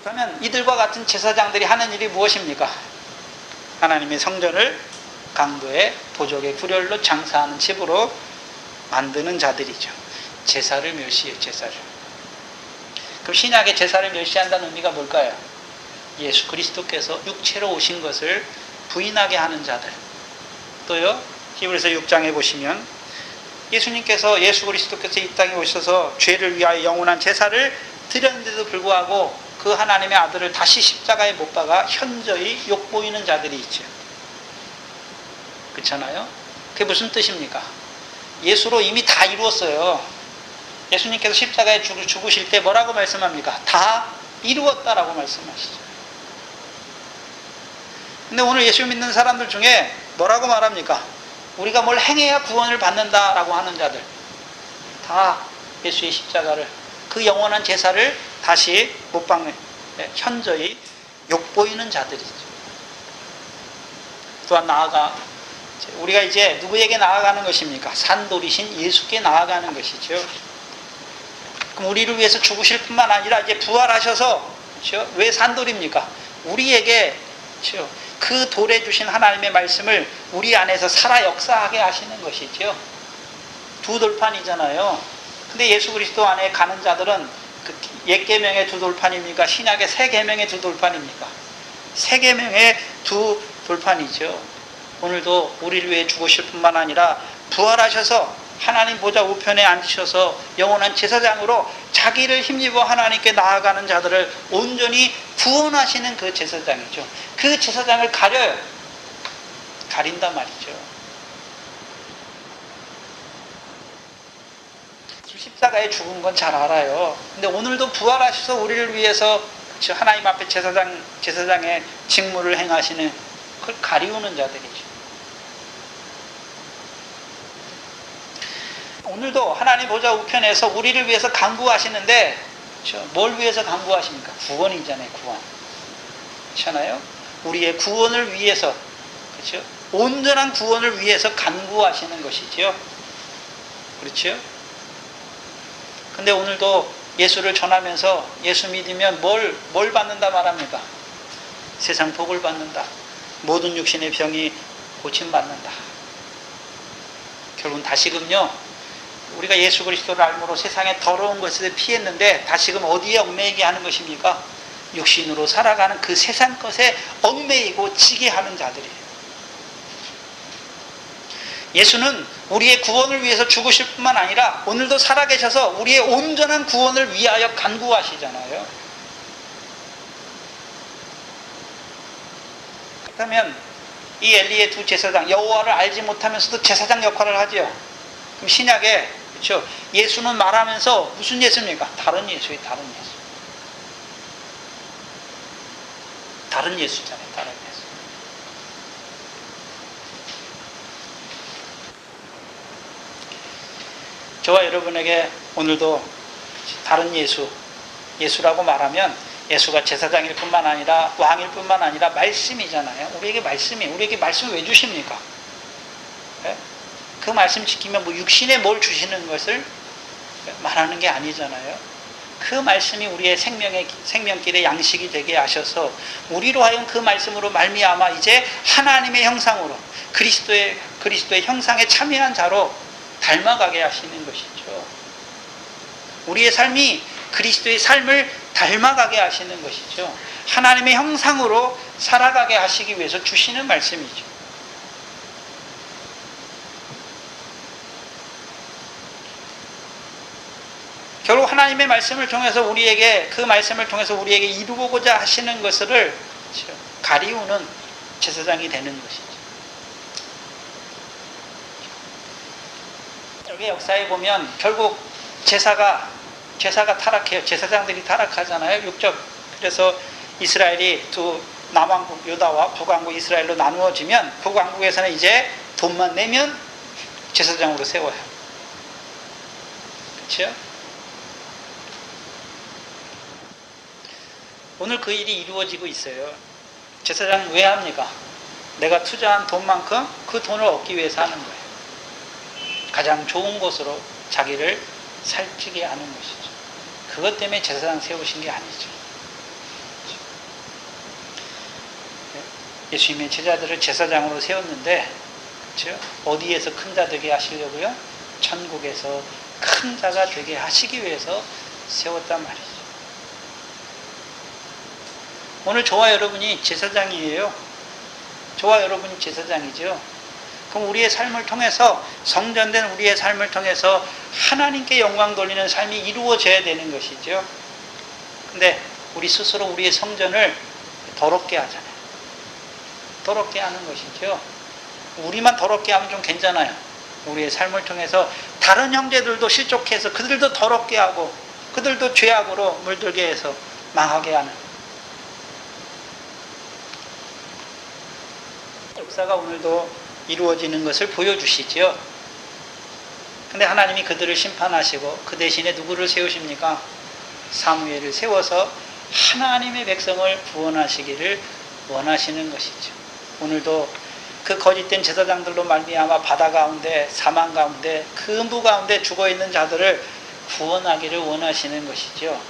그러면 이들과 같은 제사장들이 하는 일이 무엇입니까? 하나님의 성전을 강도의 도적의 구렬로 장사하는 집으로 만드는 자들이죠. 제사를 멸시해요, 제사를. 그럼 신약의 제사를 멸시한다는 의미가 뭘까요? 예수 그리스도께서 육체로 오신 것을 부인하게 하는 자들. 또요, 히브리서 6장에 보시면 예수 그리스도께서 이 땅에 오셔서 죄를 위하여 영원한 제사를 드렸는데도 불구하고 그 하나님의 아들을 다시 십자가에 못 박아 현저히 욕보이는 자들이 있죠. 그렇잖아요? 그게 무슨 뜻입니까? 예수로 이미 다 이루었어요. 예수님께서 십자가에 죽으실 때 뭐라고 말씀합니까? 다 이루었다라고 말씀하시죠. 근데 오늘 예수 믿는 사람들 중에 뭐라고 말합니까? 우리가 뭘 행해야 구원을 받는다라고 하는 자들, 다 예수의 십자가를, 그 영원한 제사를 다시 못 박는, 현저히 욕보이는 자들이죠. 또한 나아가 우리가 이제 누구에게 나아가는 것입니까? 산돌이신 예수께 나아가는 것이죠. 그럼 우리를 위해서 죽으실 뿐만 아니라 이제 부활하셔서, 그렇죠? 왜 산돌입니까? 우리에게, 그렇죠? 그 돌에 주신 하나님의 말씀을 우리 안에서 살아 역사하게 하시는 것이죠. 두 돌판이잖아요. 근데 예수 그리스도 안에 가는 자들은 그 옛 계명의 두 돌판입니까? 신약의 새 계명의 두 돌판입니까? 새 계명의 두 돌판이죠. 오늘도 우리를 위해 죽으실 뿐만 아니라 부활하셔서 하나님 보좌 우편에 앉으셔서 영원한 제사장으로 자기를 힘입어 하나님께 나아가는 자들을 온전히 구원하시는 그 제사장이죠. 그 제사장을 가려요. 가린단 말이죠. 십자가에 죽은 건 잘 알아요. 근데 오늘도 부활하셔서 우리를 위해서 하나님 앞에 제사장의 직무를 행하시는, 그걸 가리우는 자들이죠. 오늘도 하나님 보좌 우편에서 우리를 위해서 간구하시는데, 그렇죠? 뭘 위해서 간구하십니까? 구원이잖아요, 구원. 그렇잖아요? 우리의 구원을 위해서, 그렇죠? 온전한 구원을 위해서 간구하시는 것이죠. 그렇죠? 근데 오늘도 예수를 전하면서 예수 믿으면 뭘 받는다 말합니까? 세상 복을 받는다. 모든 육신의 병이 고침받는다. 결국은 다시금요, 우리가 예수 그리스도를 알므로 세상의 더러운 것을 피했는데 다시금 어디에 얽매이게 하는 것입니까? 육신으로 살아가는 그 세상 것에 얽매이고 지게 하는 자들이에요. 예수는 우리의 구원을 위해서 죽으실 뿐만 아니라 오늘도 살아계셔서 우리의 온전한 구원을 위하여 간구하시잖아요. 그렇다면 이 엘리의 두 제사장, 여호와를 알지 못하면서도 제사장 역할을 하죠. 그럼 신약에, 그렇죠? 예수는 말하면서 무슨 예수입니까? 다른 예수예요, 다른 예수. 다른 예수잖아요, 다른 예수. 저와 여러분에게 오늘도 다른 예수라고 말하면 예수가 제사장일 뿐만 아니라 왕일 뿐만 아니라 말씀이잖아요. 우리에게 말씀을 왜 주십니까? 네? 그 말씀 지키면 뭐 육신에 뭘 주시는 것을 말하는 게 아니잖아요. 그 말씀이 우리의 생명길의 양식이 되게 하셔서 우리로 하여금 그 말씀으로 말미암아 이제 하나님의 형상으로 그리스도의 형상에 참여한 자로 닮아가게 하시는 것이죠. 우리의 삶이 그리스도의 삶을 닮아가게 하시는 것이죠. 하나님의 형상으로 살아가게 하시기 위해서 주시는 말씀이죠. 결국 하나님의 말씀을 통해서 그 말씀을 통해서 우리에게 이루고자 하시는 것을 가리우는 제사장이 되는 것이죠. 여기 역사에 보면 결국 제사가 타락해요. 제사장들이 타락하잖아요. 그래서 이스라엘이 남왕국 유다와 북왕국 이스라엘로 나누어지면 북왕국에서는 이제 돈만 내면 제사장으로 세워요. 그렇죠? 오늘 그 일이 이루어지고 있어요. 제사장은 왜 합니까? 내가 투자한 돈만큼 그 돈을 얻기 위해서 하는 거예요. 가장 좋은 곳으로 자기를 살찌게 하는 것이죠. 그것 때문에 제사장 세우신 게 아니죠. 예수님의 제자들을 제사장으로 세웠는데, 그렇죠? 어디에서 큰 자 되게 하시려고요? 천국에서 큰 자가 되게 하시기 위해서 세웠단 말이죠. 오늘 저와 여러분이 제사장이에요. 저와 여러분이 제사장이죠. 그럼 우리의 삶을 통해서, 성전된 우리의 삶을 통해서 하나님께 영광 돌리는 삶이 이루어져야 되는 것이죠. 근데 우리 스스로 우리의 성전을 더럽게 하잖아요. 더럽게 하는 것이죠. 우리만 더럽게 하면 좀 괜찮아요. 우리의 삶을 통해서 다른 형제들도 실족해서 그들도 더럽게 하고 그들도 죄악으로 물들게 해서 망하게 하는, 역사가 오늘도 이루어지는 것을 보여주시죠. 근데 하나님이 그들을 심판하시고 그 대신에 누구를 세우십니까? 사무엘을 세워서 하나님의 백성을 구원하시기를 원하시는 것이죠. 오늘도 그 거짓된 제사장들로 말미암아 바다 가운데, 사망 가운데, 금부 가운데 죽어있는 자들을 구원하기를 원하시는 것이죠.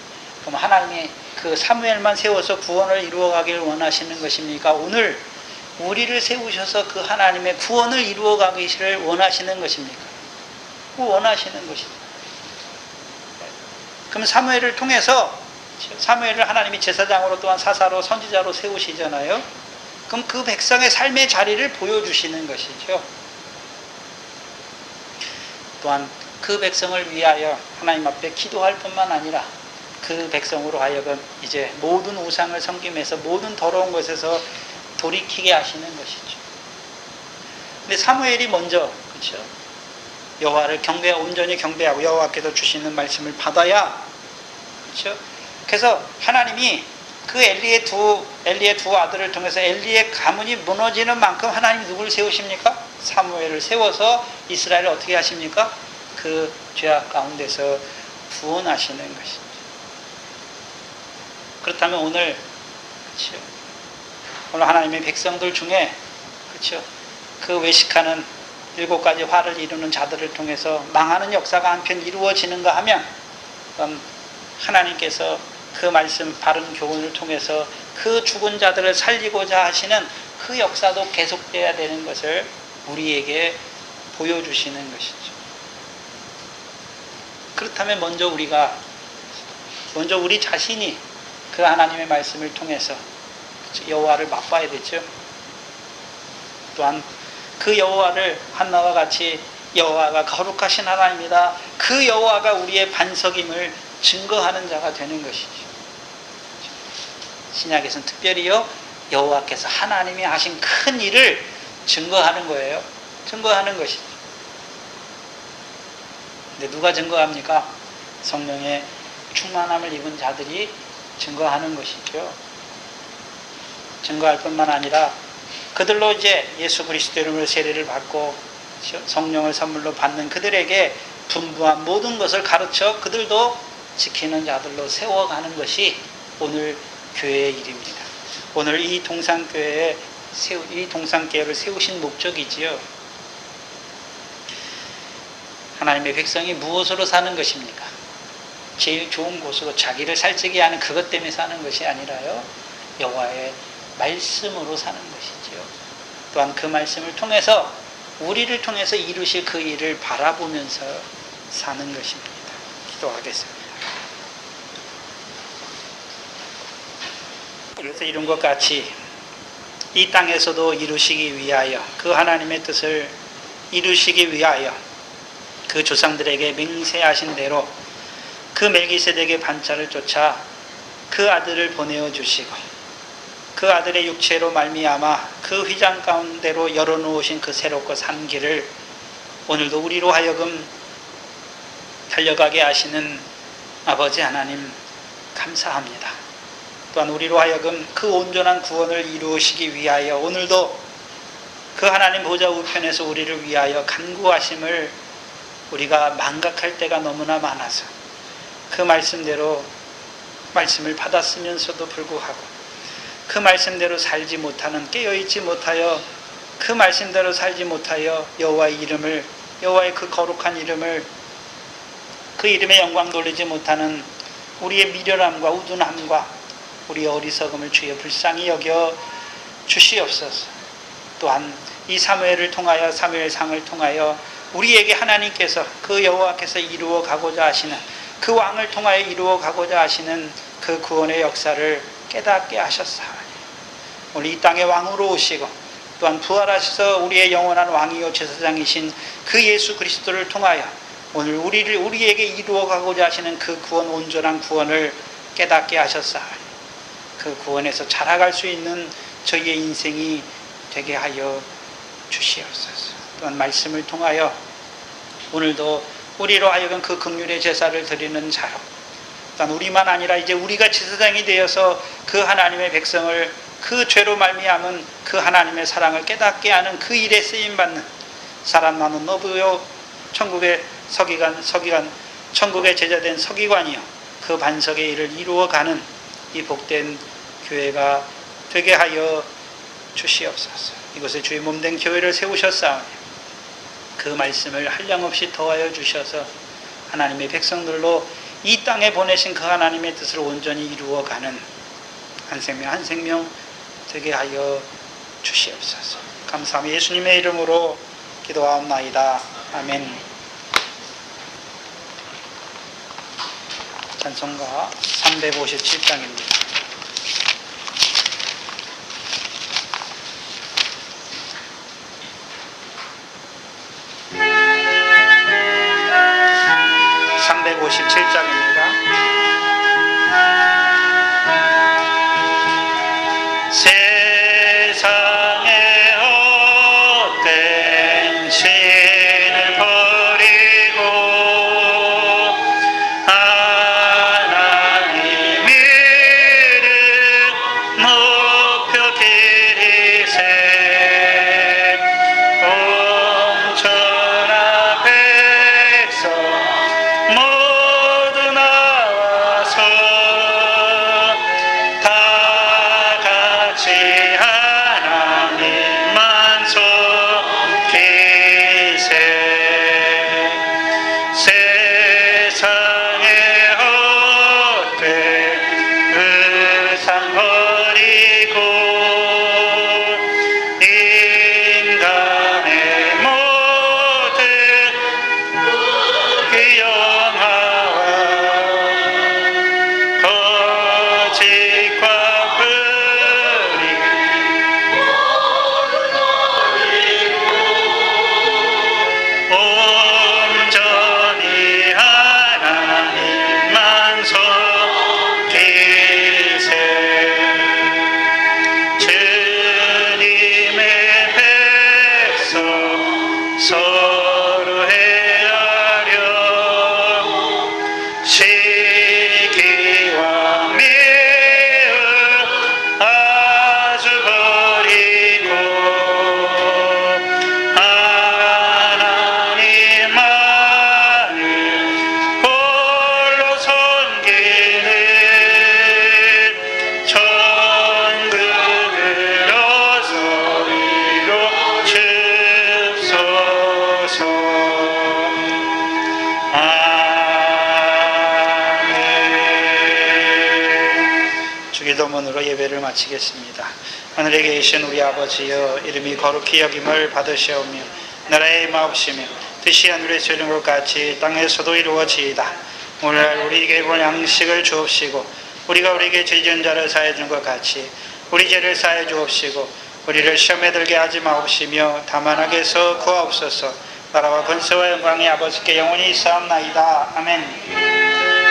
그럼 하나님이 그 사무엘만 세워서 구원을 이루어가기를 원하시는 것입니까? 오늘 우리를 세우셔서 그 하나님의 구원을 이루어가기를 원하시는 것입니까? 원하시는 것입니다. 그럼 사무엘을 통해서, 사무엘을 하나님이 제사장으로 또한 사사로 선지자로 세우시잖아요. 그럼 그 백성의 삶의 자리를 보여주시는 것이죠. 또한 그 백성을 위하여 하나님 앞에 기도할 뿐만 아니라 그 백성으로 하여금 이제 모든 우상을 섬기면서 모든 더러운 것에서 돌이키게 하시는 것이죠. 근데 사무엘이 먼저, 그렇죠? 여호와를 온전히 경배하고 여호와께서 주시는 말씀을 받아야, 그렇죠? 그래서 하나님이 그 엘리의 두 아들을 통해서 엘리의 가문이 무너지는 만큼 하나님이 누구를 세우십니까? 사무엘을 세워서 이스라엘을 어떻게 하십니까? 그 죄악 가운데서 구원하시는 것이죠. 그렇다면 오늘, 그렇죠? 오늘 하나님의 백성들 중에, 그렇죠? 그 외식하는 7가지 화를 이루는 자들을 통해서 망하는 역사가 한편 이루어지는가 하면, 하나님께서 그 말씀 바른 교훈을 통해서 그 죽은 자들을 살리고자 하시는 그 역사도 계속돼야 되는 것을 우리에게 보여주시는 것이죠. 그렇다면 먼저 우리 자신이 그 하나님의 말씀을 통해서 여호와를 맛봐야 되죠. 또한 그 여호와를 한나와 같이 여호와가 거룩하신 하나님이다, 그 여호와가 우리의 반석임을 증거하는 자가 되는 것이죠. 신약에서는 특별히요, 여호와께서 하나님이 하신 큰 일을 증거하는 거예요. 증거하는 것이죠. 근데 누가 증거합니까? 성령의 충만함을 입은 자들이 증거하는 것이죠. 증거할 뿐만 아니라 그들로 이제 예수 그리스도 이름으로 세례를 받고 성령을 선물로 받는 그들에게 분부한 모든 것을 가르쳐 그들도 지키는 자들로 세워가는 것이 오늘 교회의 일입니다. 오늘 이 동산교회를 세우신 목적이지요. 하나님의 백성이 무엇으로 사는 것입니까? 제일 좋은 곳으로 자기를 살찌게 하는 그것 때문에 사는 것이 아니라요, 여호와의 말씀으로 사는 것이지요. 또한 그 말씀을 통해서 우리를 통해서 이루실 그 일을 바라보면서 사는 것입니다. 기도하겠습니다. 그래서 이룬 것 같이 이 땅에서도 이루시기 위하여, 그 하나님의 뜻을 이루시기 위하여 그 조상들에게 맹세하신 대로 그 멜기세덱의 반차를 쫓아 그 아들을 보내어 주시고, 그 아들의 육체로 말미암아 그 휘장 가운데로 열어놓으신 그 새롭고 산 길을 오늘도 우리로 하여금 달려가게 하시는 아버지 하나님 감사합니다. 또한 우리로 하여금 그 온전한 구원을 이루시기 위하여 오늘도 그 하나님 보좌 우편에서 우리를 위하여 간구하심을 우리가 망각할 때가 너무나 많아서 그 말씀대로 말씀을 받았으면서도 불구하고 그 말씀대로 살지 못하는, 깨어있지 못하여 그 말씀대로 살지 못하여 여호와의 이름을, 여호와의 그 거룩한 이름을, 그 이름의 영광 돌리지 못하는 우리의 미련함과 우둔함과 우리의 어리석음을 주여 불쌍히 여겨 주시옵소서. 또한 이 사무엘을 통하여, 사무엘상을 통하여 우리에게 하나님께서, 그 여호와께서 이루어 가고자 하시는, 그 왕을 통하여 이루어 가고자 하시는 그 구원의 역사를 깨닫게 하셨사오니 오늘 이 땅의 왕으로 오시고 또한 부활하셔서 우리의 영원한 왕이요 제사장이신 그 예수 그리스도를 통하여 오늘 우리에게 이루어 가고자 하시는 그 구원, 온전한 구원을 깨닫게 하셨사오니 그 구원에서 자라갈 수 있는 저희의 인생이 되게 하여 주시옵소서. 또한 말씀을 통하여 오늘도 우리로 하여금 그 긍휼의 제사를 드리는 자로, 또한 우리만 아니라 이제 우리가 제사장이 되어서 그 하나님의 백성을 그 죄로 말미암은 그 하나님의 사랑을 깨닫게 하는 그 일에 쓰임받는 사람 많은 너부요 천국의 서기관 천국의 제자된 서기관이요 그 반석의 일을 이루어가는 이 복된 교회가 되게 하여 주시옵소서. 이곳에 주의 몸된 교회를 세우셨사오니 그 말씀을 한량없이 더하여 주셔서 하나님의 백성들로 이 땅에 보내신 그 하나님의 뜻을 온전히 이루어가는 한 생명 한 생명 되게 하여 주시옵소서. 감사하며 예수님의 이름으로 기도하옵나이다. 아멘. 찬송가 357장입니다. 세상에 헛된 신을 버리고 하나님 이름 높여 기리세 온천하 백성 모두 나와서 다 같이 하나님만 섬기세. 세상에 헛된 의상 버리고 인간의 모든 영화와 거짓과 불의 온전히 하나님만 섬기세. 주기도문으로 예배를 마치겠습니다. 하늘에 계신 우리 아버지여, 이름이 거룩히 여김을 받으시오며 나라의 마옵시며 뜻이 하늘에서 이룬 것 같이 땅에서도 이루어지이다. 오늘날 우리에게 본 양식을 주옵시고 우리가 우리에게 죄 지은 자를 사해 준 것 같이 우리 죄를 사해 주옵시고 우리를 시험에 들게 하지 마옵시며 다만 악에서 구하옵소서. 나라와 권세와 영광이 아버지께 영원히 있사옵나이다. 아멘.